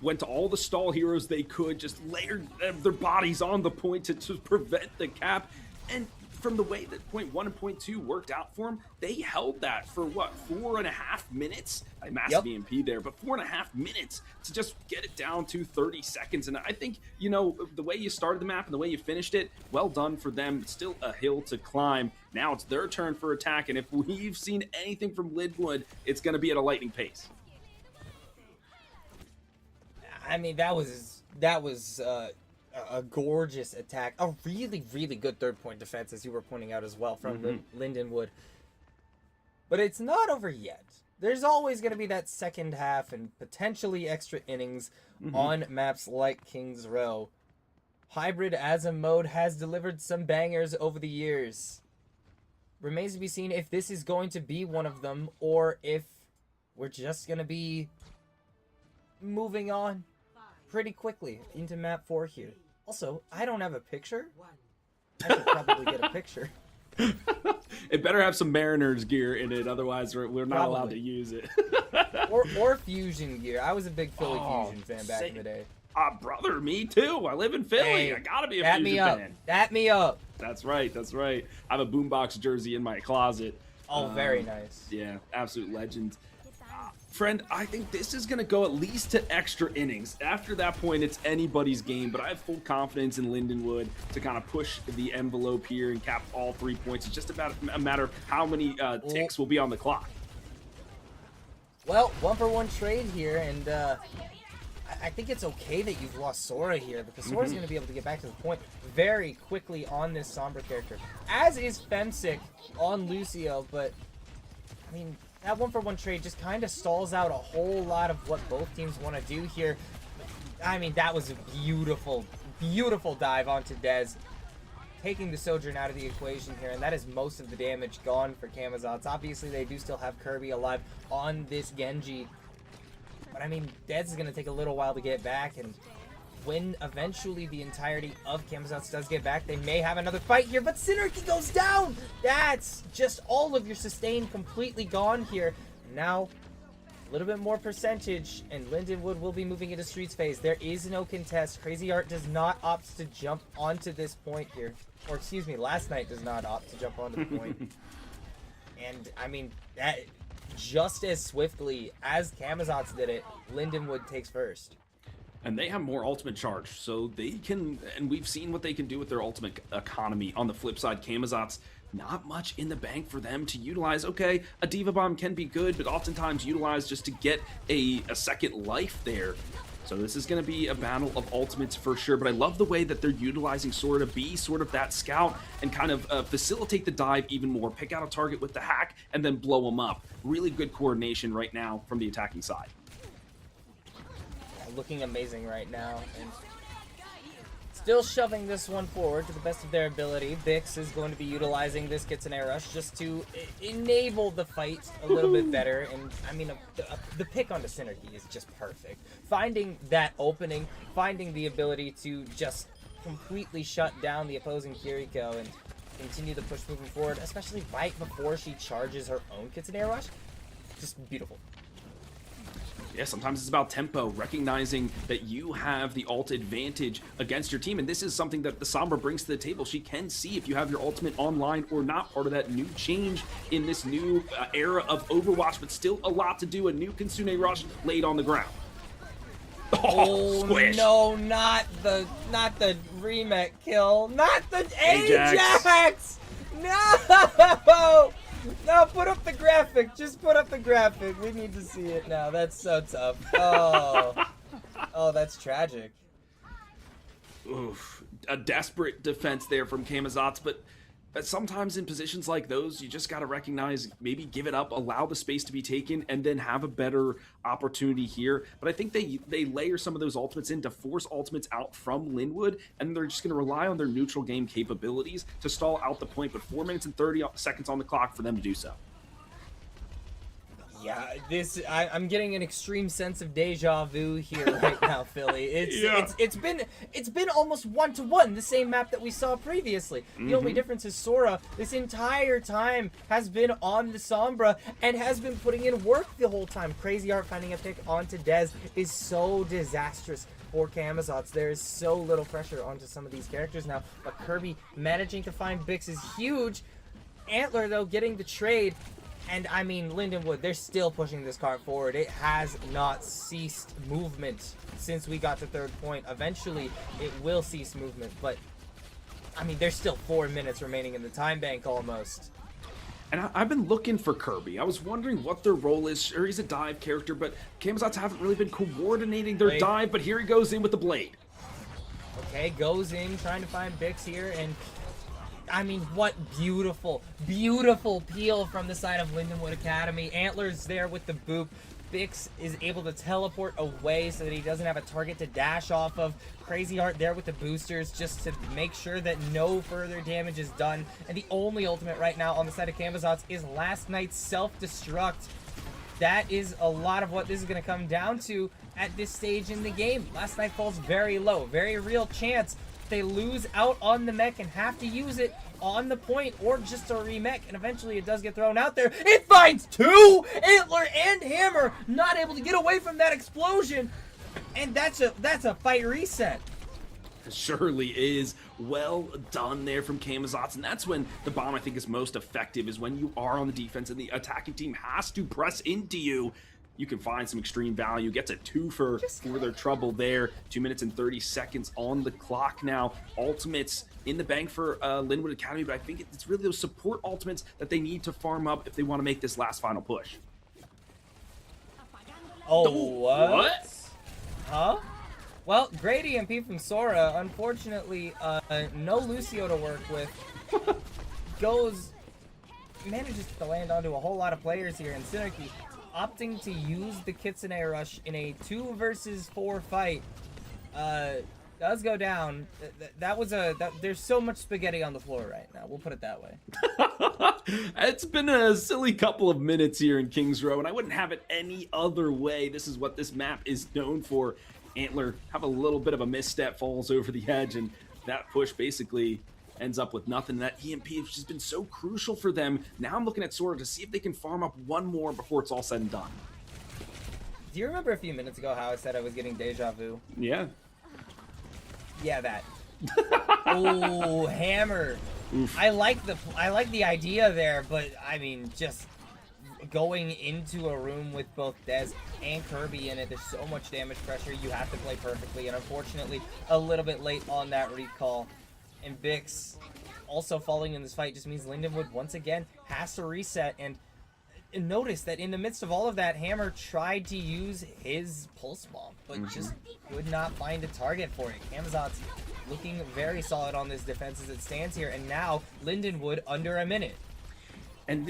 went to all the stall heroes they could, just layered their bodies on the point to prevent the cap. And from the way that point 1 and point 2 worked out for them, they held that for what, 4.5 minutes? A massive EMP there, but 4.5 minutes to just get it down to 30 seconds. And I think, you know, the way you started the map and the way you finished it, well done for them. It's still a hill to climb. Now it's their turn for attack, and if we've seen anything from Lindenwood, it's going to be at a lightning pace. I mean, that was a gorgeous attack. A really, really good third-point defense, as you were pointing out as well, from Lindenwood. But it's not over yet. There's always going to be that second half and potentially extra innings on maps like King's Row. Hybrid as a mode has delivered some bangers over the years. Remains to be seen if this is going to be one of them, or if we're just going to be moving on pretty quickly into map 4 here. Also, I don't have a picture. I should probably get a picture. It better have some Mariners gear in it, otherwise we're not allowed to use it. or Fusion gear. I was a big Philly Fusion fan back in the day. Brother, me too. I live in Philly. Hey, I gotta be a Fusion fan. Bat me up. That's right. That's right. I have a Boombox jersey in my closet. Oh, very nice. Yeah, absolute legend. Friend, I think this is going to go at least to extra innings. After that point, it's anybody's game, but I have full confidence in Lindenwood to kind of push the envelope here and cap all 3 points. It's just about a matter of how many ticks will be on the clock. Well, 1-for-1 trade here, and I think it's okay that you've lost Sora here, because Sora's going to be able to get back to the point very quickly on this Sombra character, as is Femsick on Lucio, but, I mean, that 1-for-1 trade just kind of stalls out a whole lot of what both teams want to do here. I mean, that was a beautiful, beautiful dive onto Dez, taking the Sojourn out of the equation here, and that is most of the damage gone for Camazotz. Obviously, they do still have Kirby alive on this Genji, but I mean, Dez is going to take a little while to get back, and when eventually the entirety of Camazotz does get back, they may have another fight here, but Synergy goes down! That's just all of your sustain completely gone here. Now, a little bit more percentage, and Lindenwood will be moving into Streets phase. There is no contest. Crazy Art does not opt to jump onto this point here. Or, excuse me, Last Night does not opt to jump onto the point. And, I mean, that just as swiftly as Camazotz did it, Lindenwood takes first. And they have more ultimate charge, so they can, and we've seen what they can do with their ultimate economy. On the flip side, Camazotz, not much in the bank for them to utilize. Okay, a Diva Bomb can be good, but oftentimes utilized just to get a second life there. So this is going to be a battle of ultimates for sure, but I love the way that they're utilizing Sora to be sort of that scout and kind of facilitate the dive even more, pick out a target with the hack, and then blow them up. Really good coordination right now from the attacking side. Looking amazing right now, and still shoving this one forward to the best of their ability. Bix is going to be utilizing this Kitsune Rush just to enable the fight a little bit better, and I mean, the pick onto Synergy is just perfect. Finding that opening, finding the ability to just completely shut down the opposing Kiriko and continue the push moving forward, especially right before she charges her own Kitsune Rush, just beautiful. Yeah, sometimes it's about tempo, recognizing that you have the ult advantage against your team, and this is something that the Sombra brings to the table. She can see if you have your ultimate online or not, part of that new change in this new era of Overwatch, but still a lot to do. A new Kitsune Rush laid on the ground. Oh, squish. No, not the remake kill, not the Ajax! No! No, put up the graphic. Just put up the graphic. We need to see it now. That's so tough. Oh, that's tragic. Oof. A desperate defense there from Camazotz, but sometimes in positions like those, you just got to recognize, maybe give it up, allow the space to be taken, and then have a better opportunity here. But I think they layer some of those ultimates in to force ultimates out from Lindenwood, and they're just going to rely on their neutral game capabilities to stall out the point, but 4 minutes and 30 seconds on the clock for them to do so. Yeah, I'm getting an extreme sense of deja vu here right now, Philly. It's been almost 1-to-1, the same map that we saw previously. The only difference is Sora this entire time has been on the Sombra and has been putting in work the whole time. Crazy Art finding a pick onto Dez is so disastrous for Camazotz. There is so little pressure onto some of these characters now, but Kirby managing to find Bix is huge. Antler, though, getting the trade. And I mean, Lindenwood, they're still pushing this cart forward. It has not ceased movement since we got to third point. Eventually, it will cease movement, but I mean, there's still 4 minutes remaining in the time bank almost. And I've been looking for Kirby. I was wondering what their role is. Sure, he's a dive character, but Camazotz haven't really been coordinating their dive, but here he goes in with the blade. Okay, goes in, trying to find Bix here, and I mean, what beautiful, beautiful peel from the side of Lindenwood Academy. Antler's there with the boop. Bix is able to teleport away so that he doesn't have a target to dash off of. Crazy Art there with the boosters just to make sure that no further damage is done. And the only ultimate right now on the side of Camazotz is last night's self-destruct. That is a lot of what this is going to come down to at this stage in the game. Last night falls very low. Very real chance they lose out on the mech and have to use it on the point or just a remech, and eventually it does get thrown out there. It finds two! Antler and Hammer not able to get away from that explosion, and that's a fight reset. It surely is. Well done there from Camazotz, and that's when the bomb, I think, is most effective, is when you are on the defense and the attacking team has to press into you. You can find some extreme value, gets a twofer for their trouble there. 2 minutes and 30 seconds on the clock now. Ultimates in the bank for Lindenwood Academy, but I think it's really those support ultimates that they need to farm up if they want to make this last final push. Oh, what? Huh? Well, great EMP from Sora. Unfortunately, no Lucio to work with. Manages to land onto a whole lot of players here, and Synergy opting to use the Kitsune Rush in a 2 versus 4 fight does go down. There's so much spaghetti on the floor right now. We'll put it that way. It's been a silly couple of minutes here in Kings Row, and I wouldn't have it any other way. This is what this map is known for. Antler have a little bit of a misstep, falls over the edge, and that push basically ends up with nothing. That EMP has just been so crucial for them. Now I'm looking at Sora to see if they can farm up one more before it's all said and done. Do you remember a few minutes ago how I said I was getting deja vu? Yeah. Yeah, that. Oh, Hammer. Oof. I like the idea there, but I mean, just going into a room with both Dez and Kirby in it, there's so much damage pressure. You have to play perfectly, and unfortunately, a little bit late on that recall. And Bix also falling in this fight just means Lindenwood once again has to reset. And notice that in the midst of all of that, Hammer tried to use his pulse bomb, but just could not find a target for it. Camazotz looking very solid on this defense as it stands here, and now Lindenwood under a minute. And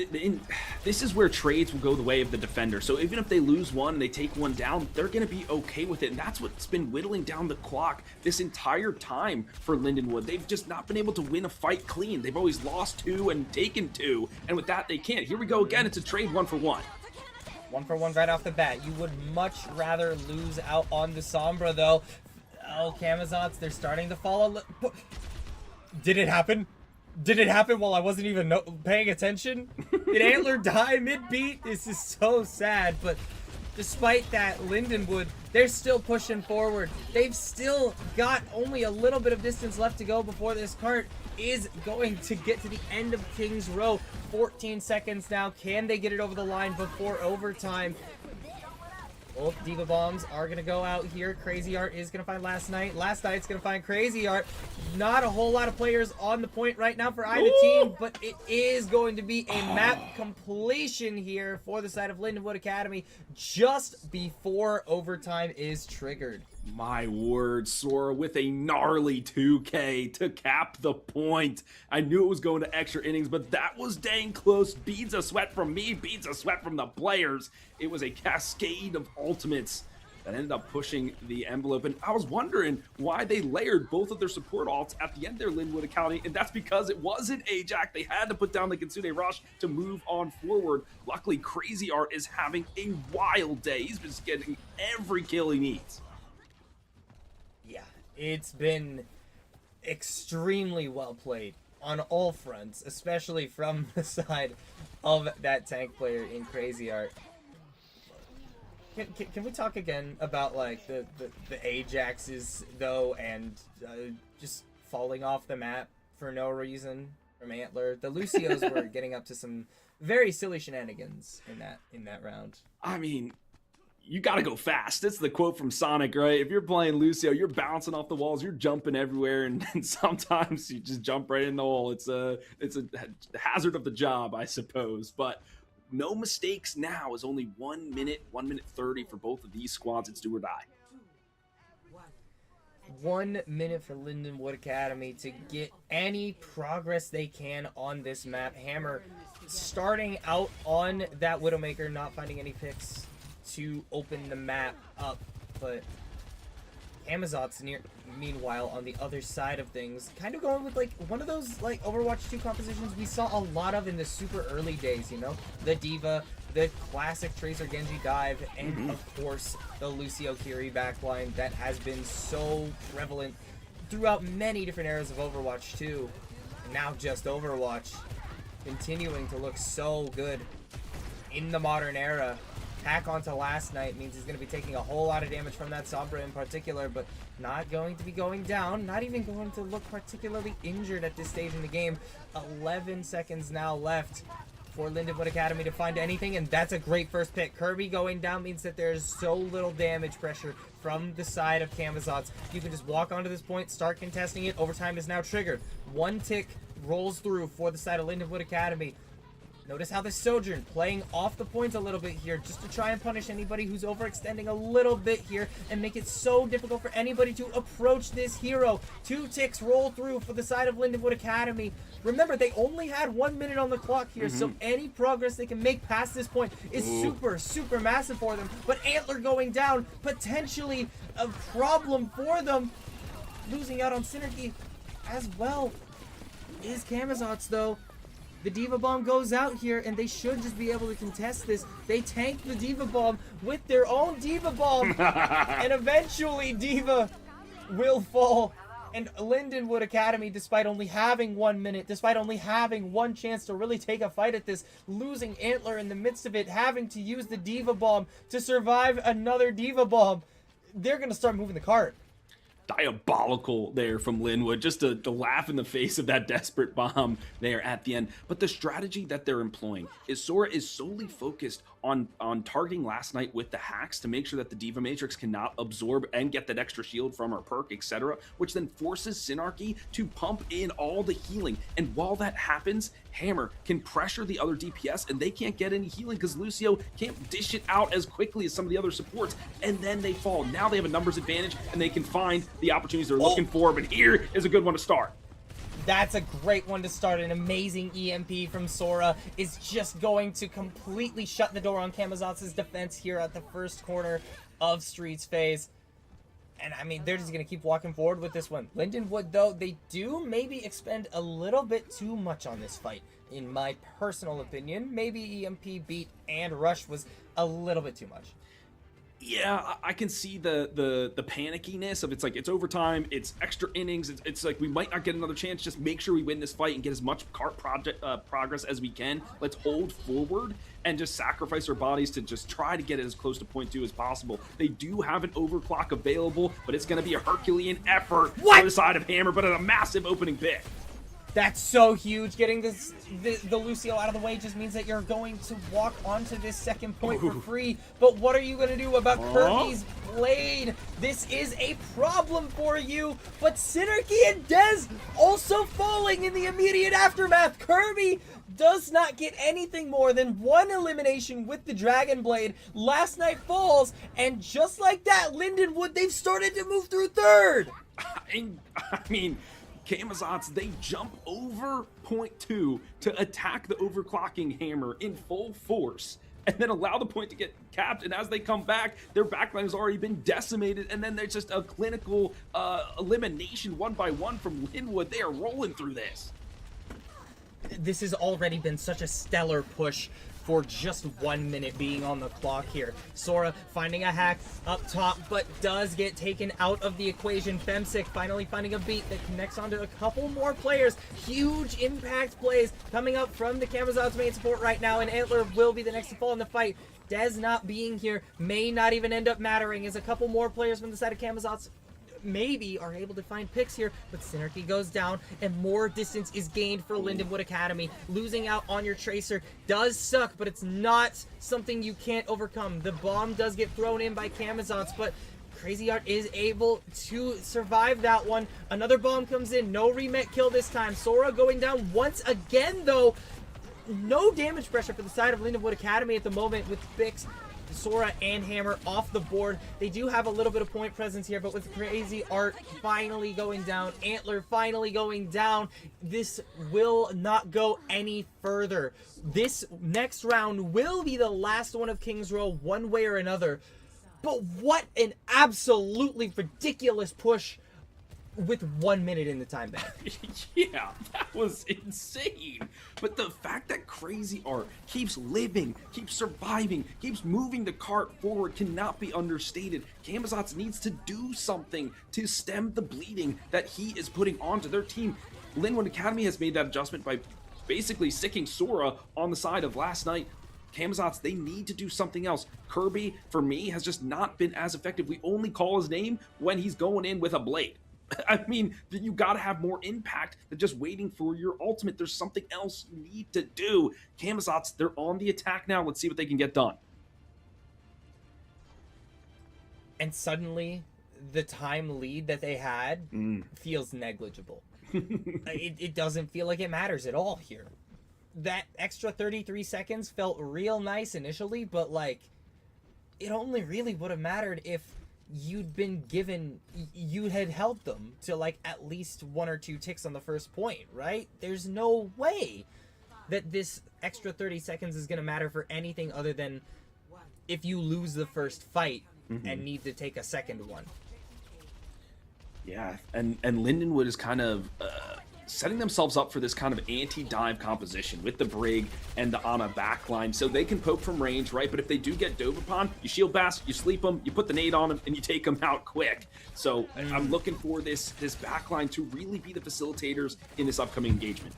this is where trades will go the way of the defender. So even if they lose one and they take one down, they're going to be okay with it. And that's what's been whittling down the clock this entire time for Lindenwood. They've just not been able to win a fight clean. They've always lost 2 and taken 2. And with that, they can't. Here we go again. It's a trade 1-for-1. 1-for-1 right off the bat. You would much rather lose out on the Sombra, though. Oh, Camazotz, they're starting to fall. Did it happen? Did it happen while I wasn't even paying attention? Did Antler die mid-beat? This is so sad, but despite that, Lindenwood, they're still pushing forward. They've still got only a little bit of distance left to go before this cart is going to get to the end of Kings Row. 14 seconds now. Can they get it over the line before overtime? Both Diva Bombs are going to go out here. Crazy Art is going to find Last Night. Last Night's going to find Crazy Art. Not a whole lot of players on the point right now for either team, but it is going to be a map completion here for the side of Lindenwood Academy just before overtime is triggered. My word, Sora with a gnarly 2K to cap the point. I knew it was going to extra innings, but that was dang close. Beads of sweat from me, beads of sweat from the players. It was a cascade of ultimates that ended up pushing the envelope. And I was wondering why they layered both of their support alts at the end there, Lindenwood Academy, and that's because it wasn't Ajax. They had to put down the Kitsune Rush to move on forward. Luckily, Crazy Art is having a wild day. He's been getting every kill he needs. Yeah, it's been extremely well played on all fronts, especially from the side of that tank player in Crazy Art. Can we talk again about like the Ajaxes though, and just falling off the map for no reason from Antler? The Lucios were getting up to some very silly shenanigans in that round. I mean, you gotta go fast. That's the quote from Sonic, right? If you're playing Lucio, you're bouncing off the walls, you're jumping everywhere, and sometimes you just jump right in the hole. It's a hazard of the job, I suppose. But no mistakes now is only 1 minute 30 for both of these squads. It's do or die. 1 minute for Lindenwood Academy to get any progress they can on this map. Hammer starting out on that Widowmaker, not finding any picks to open the map up, but Camazotz meanwhile on the other side of things, kind of going with like one of those like Overwatch 2 compositions we saw a lot of in the super early days, you know, the Diva, the classic Tracer Genji dive, and of course the Lucio Kiri backline that has been so prevalent throughout many different eras of Overwatch 2, and now just Overwatch continuing to look so good in the modern era. Hack onto last night means he's going to be taking a whole lot of damage from that Sombra in particular, but not going to be going down, not even going to look particularly injured at this stage in the game. 11 seconds now left for Lindenwood Academy to find anything, and that's a great first pick. Kirby going down means that there's so little damage pressure from the side of Camazotz. You can just walk onto this point, start contesting it. Overtime is now triggered. One tick rolls through for the side of Lindenwood Academy. Notice how the Sojourn playing off the points a little bit here just to try and punish anybody who's overextending a little bit here and make it so difficult for anybody to approach this hero. 2 ticks roll through for the side of Lindenwood Academy. Remember, they only had 1 minute on the clock here, so any progress they can make past this point is super massive for them. But Antler going down, potentially a problem for them. Losing out on synergy as well is Camazotz though. The Diva Bomb goes out here, and they should just be able to contest this. They tank the Diva Bomb with their own Diva Bomb, and eventually Diva will fall. And Lindenwood Academy, despite only having 1 minute, despite only having one chance to really take a fight at this, losing Antler in the midst of it, having to use the Diva Bomb to survive another Diva Bomb, they're going to start moving the cart. Diabolical there from Linwood, just to laugh in the face of that desperate bomb there at the end. But the strategy that they're employing is Sora is solely focused on targeting last night with the hacks to make sure that the Diva Matrix cannot absorb and get that extra shield from her perk, etc., which then forces Synarchy to pump in all the healing. And while that happens, Hammer can pressure the other DPS and they can't get any healing because Lucio can't dish it out as quickly as some of the other supports, and then they fall. Now they have a numbers advantage and they can find the opportunities they're looking for, but here is a good one to start. That's a great one to start. An amazing EMP from Sora is just going to completely shut the door on Camazotz's defense here at the first corner of Streets phase. And I mean, they're just going to keep walking forward with this one. Lindenwood, though, they do maybe expend a little bit too much on this fight, in my personal opinion. Maybe EMP beat and Rush was a little bit too much. Yeah, I can see the panickiness of it's like it's overtime, it's extra innings, it's like we might not get another chance. Just make sure we win this fight and get as much progress as we can. Let's hold forward and just sacrifice our bodies to just try to get it as close to point 2 as possible. They do have an overclock available, but it's going to be a Herculean effort for the side of Hammer, but at a massive opening pick. That's so huge. Getting the Lucio out of the way just means that you're going to walk onto this second point for free. But what are you going to do about Kirby's blade? This is a problem for you. But Synergy and Dez also falling in the immediate aftermath. Kirby does not get anything more than one elimination with the Dragon Blade. Last Night falls, and just like that, Lindenwood, they've started to move through third. I mean, Camazotz, they jump over point 2 to attack the overclocking hammer in full force and then allow the point to get capped, and as they come back, their backline has already been decimated, and then there's just a clinical elimination one by one from Lindenwood. They are rolling through this. This has already been such a stellar push for just 1 minute being on the clock here. Sora finding a hack up top, but does get taken out of the equation. Femsick finally finding a beat that connects onto a couple more players. Huge impact plays coming up from the Camazotz main support right now, and Antler will be the next to fall in the fight. Dez not being here may not even end up mattering, as a couple more players from the side of Camazotz maybe are able to find picks here, but Synergy goes down and more distance is gained for Lindenwood Academy. Losing out on your Tracer does suck, but it's not something you can't overcome. The bomb does get thrown in by Camazotz, but Crazy Art is able to survive that one. Another bomb comes in, no remet kill this time. Sora going down once again though. No damage pressure for the side of Lindenwood Academy at the moment with Bix, Sora, and Hammer off the board. They do have a little bit of point presence here, but with Crazy Art finally going down, Antler finally going down, this will not go any further. This next round will be the last one of King's Row one way or another. But what an absolutely ridiculous push with 1 minute in the time bank. Yeah, that was insane. But the fact that Crazy Art keeps living, keeps surviving, keeps moving the cart forward cannot be understated. Camazotz needs to do something to stem the bleeding that he is putting onto their team. Lindenwood Academy has made that adjustment by basically sicking Sora on the side of Last Night. Camazotz, they need to do something else. Kirby, for me, has just not been as effective. We only call his name when he's going in with a blade. I mean, you gotta have more impact than just waiting for your ultimate. There's something else you need to do. Camazotz, they're on the attack now. Let's see what they can get done. And suddenly, the time lead that they had feels negligible. It doesn't feel like it matters at all here. That extra 33 seconds felt real nice initially, but like, it only really would have mattered if you'd been given, you had held them to like at least 1 or 2 ticks on the first point, right? There's no way that this extra 30 seconds is going to matter for anything other than if you lose the first fight and need to take a second one. Yeah, and Lindenwood is kind of setting themselves up for this kind of anti-dive composition with the Brig and the Ana backline, so they can poke from range, right? But if they do get dove upon, you shield bash, you sleep them, you put the nade on them, and you take them out quick. So I'm looking for this backline to really be the facilitators in this upcoming engagement.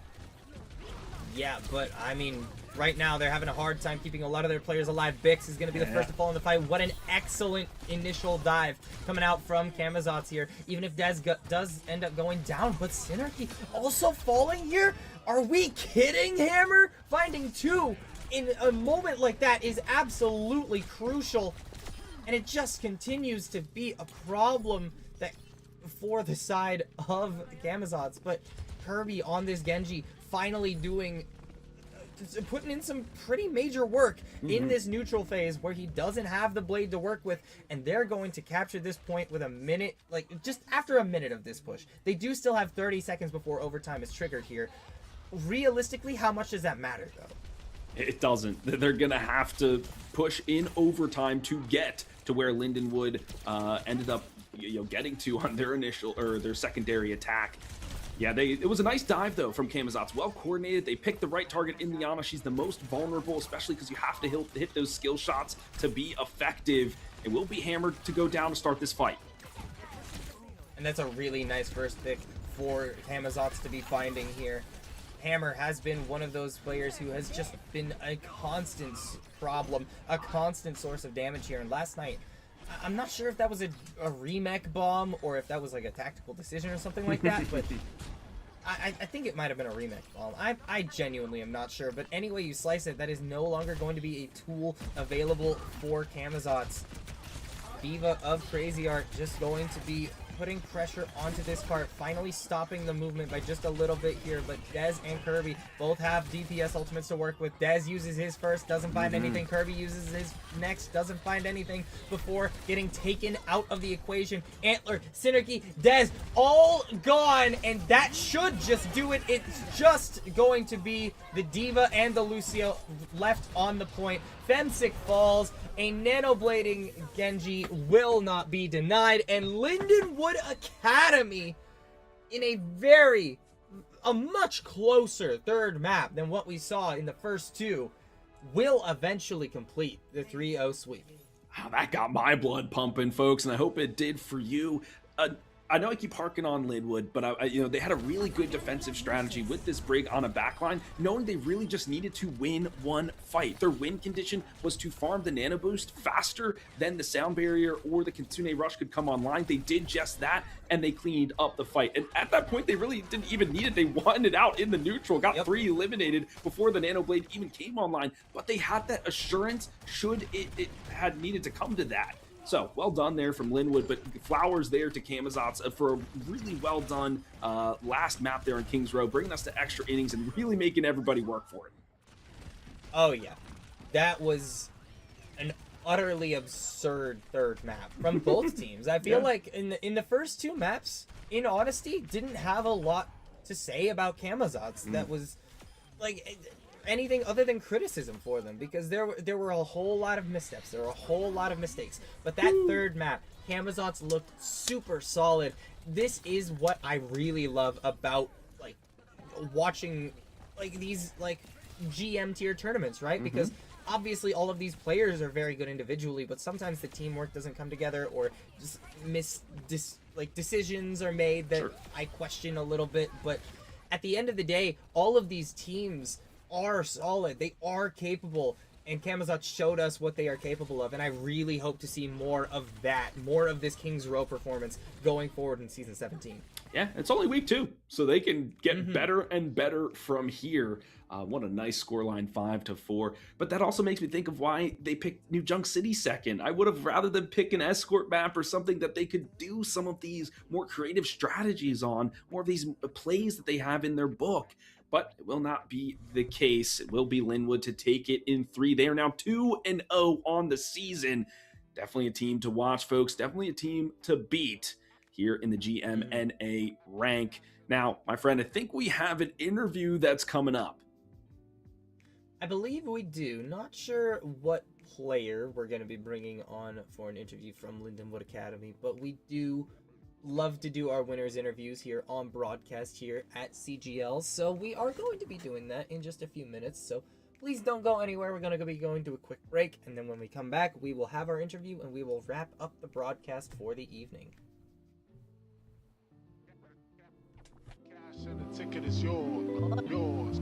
Yeah, but I mean, right now they're having a hard time keeping a lot of their players alive. Bix is going to be the first to fall in the fight. What an excellent initial dive coming out from Camazotz here, even if Dez does end up going down. But Synergy also falling here? Are we kidding, Hammer? Finding 2 in a moment like that is absolutely crucial, and it just continues to be a problem that for the side of Camazotz. But Kirby on this Genji finally putting in some pretty major work in this neutral phase where he doesn't have the blade to work with, and they're going to capture this point with a minute, like just after a minute of this push. They do still have 30 seconds before overtime is triggered here. Realistically, how much does that matter though? It doesn't. They're gonna have to push in overtime to get to where Lindenwood ended up getting to on their initial or their secondary attack. Yeah, it was a nice dive, though, from Camazotz. Well coordinated. They picked the right target in the Ana. She's the most vulnerable, especially because you have to hit those skill shots to be effective. It will be Hammered to go down to start this fight. And that's a really nice first pick for Camazotz to be finding here. Hammer has been one of those players who has just been a constant problem, a constant source of damage here. And last night, I'm not sure if that was a remake bomb or if that was like a tactical decision or something like that, but I think it might have been a remix bomb. I genuinely am not sure, but any way you slice it, that is no longer going to be a tool available for Camazotz. Diva of Crazy Art just going to be putting pressure onto this cart, finally stopping the movement by just a little bit here, but Dez and Kirby both have DPS ultimates to work with. Dez uses his first, doesn't find anything. Kirby uses his next, doesn't find anything before getting taken out of the equation. Antler, Synergy, Dez, all gone, and that should just do it. It's just going to be the Diva and the Lucio left on the point. Femsick falls, a Nanoblading Genji will not be denied, and Lindenwood Academy in a much closer third map than what we saw in the first two will eventually complete the 3-0 sweep. Wow, that got my blood pumping, folks, and I hope it did for you. I know I keep harking on Lindenwood, but they had a really good defensive strategy with this Brig on a backline, knowing they really just needed to win one fight. Their win condition was to farm the Nano Boost faster than the Sound Barrier or the Kitsune Rush could come online. They did just that, and they cleaned up the fight. And at that point, they really didn't even need it. They won it out in the neutral, got 3 eliminated before the Nano Blade even came online, but they had that assurance should it had needed to come to that. So, well done there from Lindenwood, but flowers there to Camazotz for a really well done last map there in Kings Row, bringing us to extra innings and really making everybody work for it. Oh yeah, that was an utterly absurd third map from both teams. I feel like in the first two maps, in honesty, didn't have a lot to say about Camazotz. That was like anything other than criticism for them, because there were a whole lot of missteps, there were a whole lot of mistakes, but that third map, Camazotz looked super solid. This is what I really love about like watching like these like GM tier tournaments, right? Because obviously all of these players are very good individually, but sometimes the teamwork doesn't come together, or just decisions are made that I question a little bit. But at the end of the day, all of these teams are solid, they are capable, and Camazotz showed us what they are capable of, and I really hope to see more of that, more of this Kings Row performance going forward in Season 17. Yeah, it's only week 2, so they can get better and better from here. What a nice scoreline, 5-4. But that also makes me think of why they picked New Junk City second. I would have rather than pick an escort map or something that they could do some of these more creative strategies on, more of these plays that they have in their book. But it will not be the case. It will be Lindenwood to take it in 3. They are now 2-0 on the season. Definitely a team to watch, folks. Definitely a team to beat here in the GMNA rank. Now, my friend, I think we have an interview that's coming up. I believe we do. Not sure what player we're going to be bringing on for an interview from Lindenwood Academy, but we do love to do our winners interviews here on broadcast here at CGL, so we are going to be doing that in just a few minutes, so please don't go anywhere. We're going to be going to a quick break, and then when we come back, we will have our interview and we will wrap up the broadcast for the evening. Cash and the ticket is yours.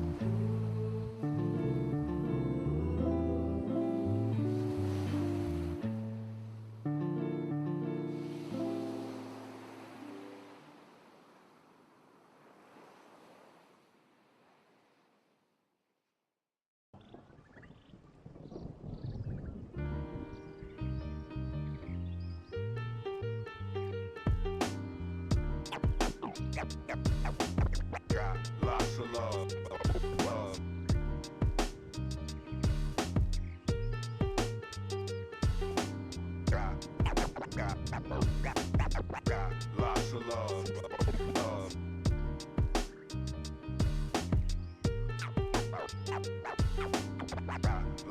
Got lots of love. Got lots of love. Got lots of love.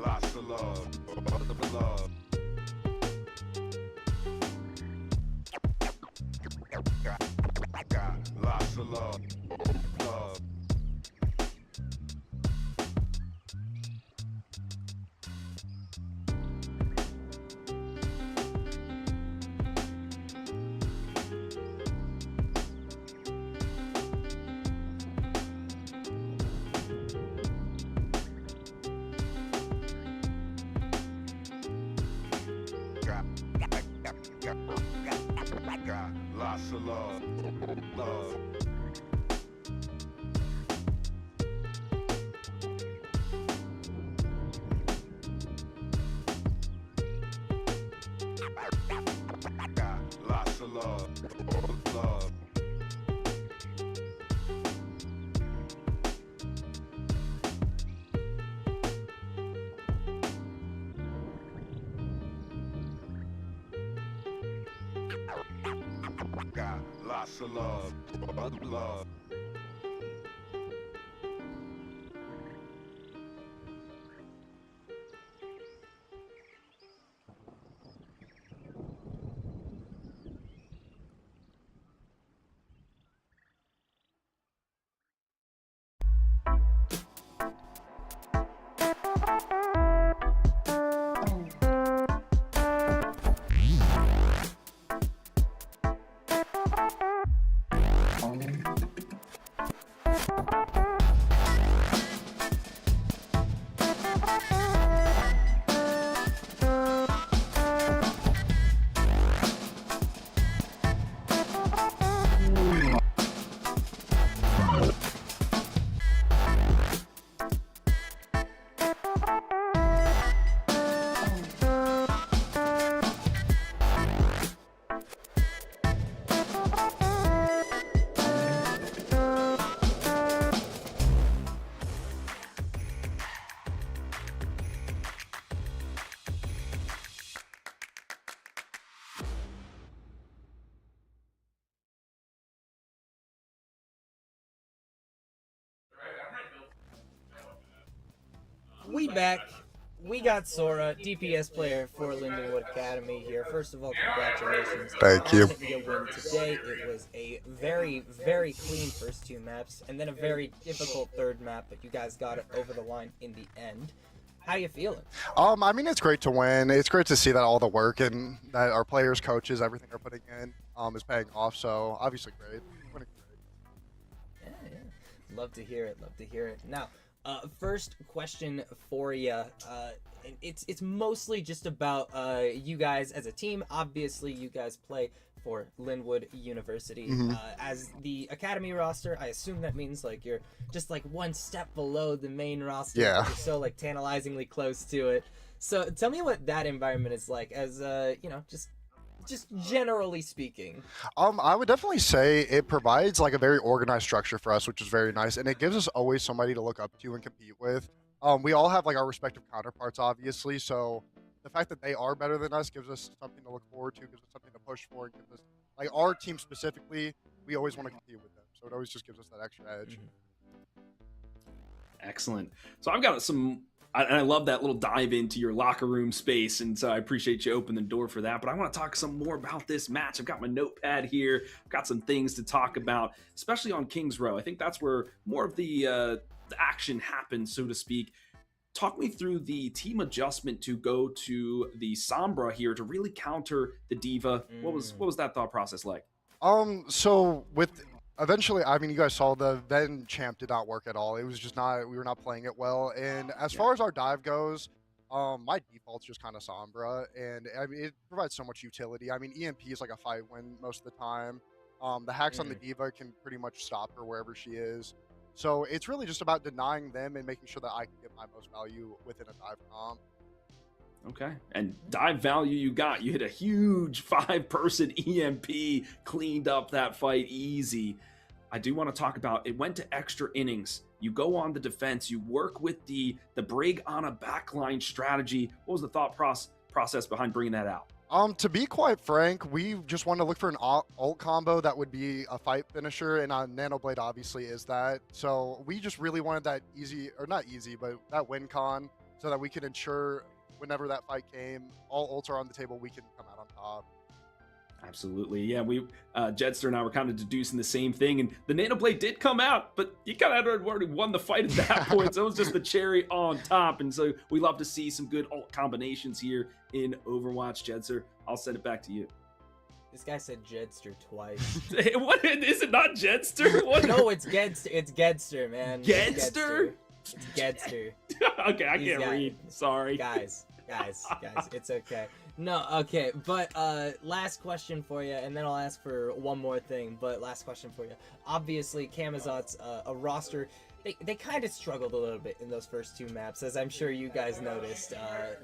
Got lots of love. Got lots of love. got lots of love. Love. We back. We got Sora, DPS player for Lindenwood Academy here. First of all, congratulations. Thank you. On your win today. It was a very, very clean first two maps, and then a very difficult third map, but you guys got it over the line in the end. How you feeling? I mean, it's great to win. It's great to see that all the work and that our players, coaches, everything they're putting in is paying off. So obviously great. Winning great. Yeah. Love to hear it. Love to hear it. Now, first question for you. It's mostly just about you guys as a team. Obviously, you guys play for Lindenwood University. As the academy roster, I assume that means like you're just like one step below the main roster. Yeah. You're so like tantalizingly close to it. So tell me what that environment is like, as you know, just generally speaking. I would definitely say it provides like a very organized structure for us, which is very nice, and it gives us always somebody to look up to and compete with. We all have like our respective counterparts, obviously, so the fact that they are better than us gives us something to look forward to, gives us something to push for, and gives us, like, our team specifically, we always want to compete with them, so it always just gives us that extra edge. Excellent. So I've got some, and I love that little dive into your locker room space, and so I appreciate you opening the door for that. But I want to talk some more about this match. I've got my notepad here. I've got some things to talk about, especially on Kings Row. I think that's where more of the action happens, so to speak. Talk me through the team adjustment to go to the Sombra here to really counter the Diva. What was that thought process like? So with eventually, I mean, you guys saw the then champ did not work at all. It was just not, we were not playing it well. And as far as our dive goes, my default's just kind of Sombra, and I mean, it provides so much utility. I mean, EMP is like a fight win most of the time. The hacks on the Diva can pretty much stop her wherever she is. So it's really just about denying them and making sure that I can get my most value within a dive comp. Okay, and dive value you got. You hit a huge 5-person EMP, cleaned up that fight easy. I do want to talk about, it went to extra innings. You go on the defense, you work with the Brig on a backline strategy. What was the thought process behind bringing that out? To be quite frank, we just wanted to look for an ult combo that would be a fight finisher, and Nanoblade obviously is that. So we just really wanted that easy, or not easy, but that win con, so that we could ensure whenever that fight came, all ults are on the table, we can come out on top. Absolutely, yeah. We Jedster and I were kind of deducing the same thing, and the Nanoblade did come out, but you kind of had already won the fight at that point, so it was just the cherry on top. And so we love to see some good ult combinations here in Overwatch. Jedster, I'll send it back to you. This guy said Jedster twice. What is it? Not Jedster? What? No, it's Gedster. It's Gedster, man. Gedster? It's Gedster. Okay, I can't read. Sorry. Guys, it's okay. No, okay, but last question for you, and then I'll ask for one more thing, but last question for you. Obviously, Camazotz, a roster, they kind of struggled a little bit in those first two maps, as I'm sure you guys noticed.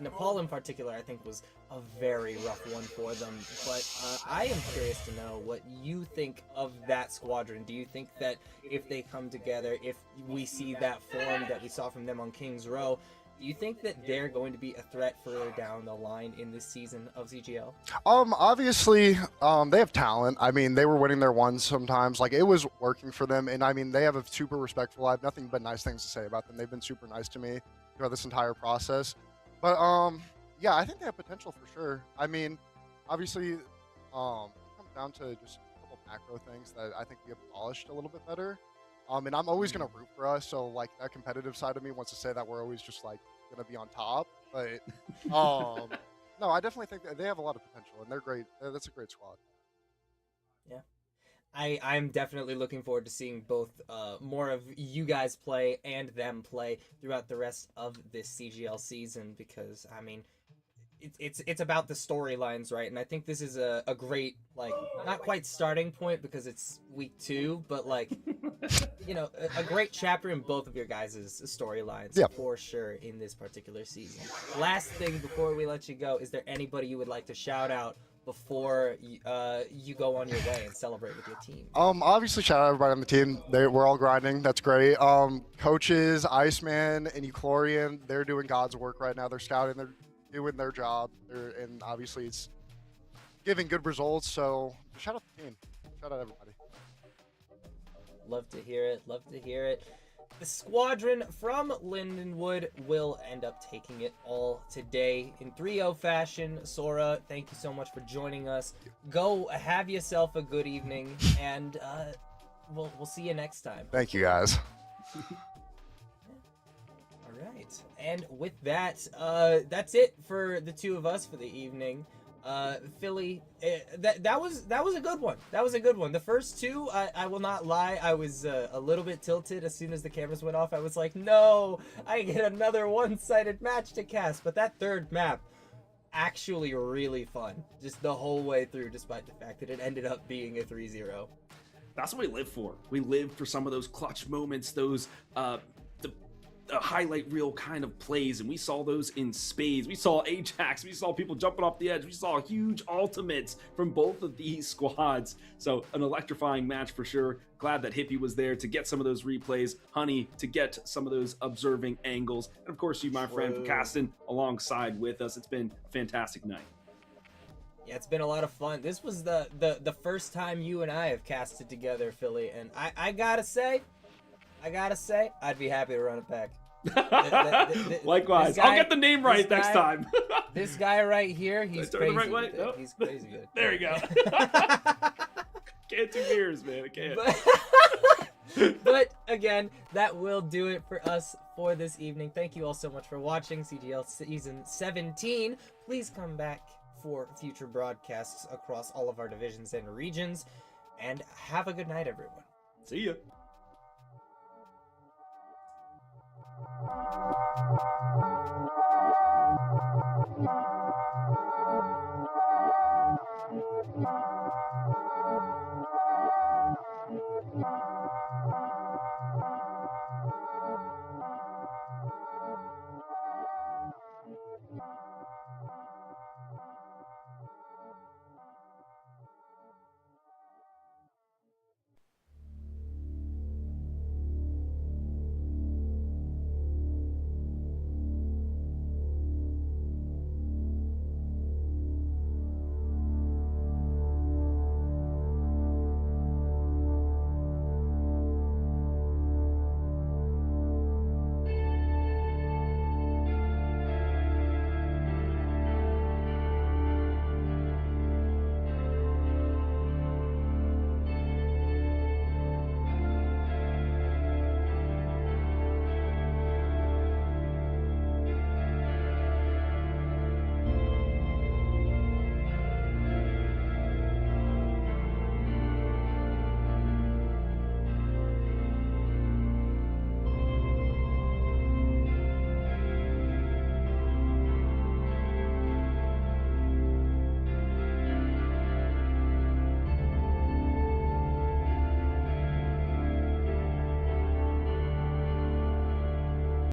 Nepal in particular, I think, was a very rough one for them, but I am curious to know what you think of that squadron. Do you think that if they come together, if we see that form that we saw from them on Kings Row, Do you think that they're going to be a threat further down the line in this season of CGL? Obviously, they have talent. I mean, they were winning their ones sometimes. Like, it was working for them. And I mean, they have a super respectful. I have nothing but nice things to say about them. They've been super nice to me throughout this entire process. But, yeah, I think they have potential for sure. I mean, obviously, it comes down to just a couple macro things that I think we have polished a little bit better. And I'm always going to root for us. So, like, that competitive side of me wants to say that we're always just, like, going to be on top. But, no, I definitely think that they have a lot of potential, and they're great. That's a great squad. Yeah. I'm definitely looking forward to seeing both more of you guys play and them play throughout the rest of this CGL season because, I mean, it's about the storylines, right? And I think this is a great, like, not quite starting point because it's week 2, but, like, you know, a great chapter in both of your guys' storylines for sure in this particular season. Last thing before we let you go, is there anybody you would like to shout out before you go on your way and celebrate with your team? Obviously, shout out everybody on the team. We're all grinding. That's great. Coaches, Iceman, and Euchlorian, they're doing God's work right now. They're scouting. They're doing their job. And obviously, it's giving good results. So, shout out the team. Shout out everybody. Love to hear it. Love to hear it. The squadron from Lindenwood will end up taking it all today in 3-0 fashion. Sora, thank you so much for joining us. Go have yourself a good evening, and we'll see you next time. Thank you, guys. All right, and with that, that's it for the two of us for the evening. Philly, that was a good one. That was a good one. The first two, I will not lie, I was a little bit tilted as soon as the cameras went off. I was like, no, I get another one-sided match to cast. But that third map, actually really fun, just the whole way through, despite the fact that it ended up being a 3-0. That's what we live for. We live for some of those clutch moments, those the highlight reel kind of plays, and we saw those in spades. We saw Ajax, we saw people jumping off the edge, we saw huge ultimates from both of these squads. So an electrifying match for sure. Glad that Hippie was there to get some of those replays, Honey to get some of those observing angles, and of course you, my friend, for casting alongside with us. It's been a fantastic night. Yeah, it's been a lot of fun. This was the first time you and I have casted together, Philly, and I gotta say, I'd be happy to run it back. Likewise. I'll get the name right next time. This guy right here, he's crazy. The right way? Nope. He's crazy good. There you go. Can't do mirrors, man. I can't. But again, that will do it for us for this evening. Thank you all so much for watching CGL Season 17. Please come back for future broadcasts across all of our divisions and regions. And have a good night, everyone. See ya.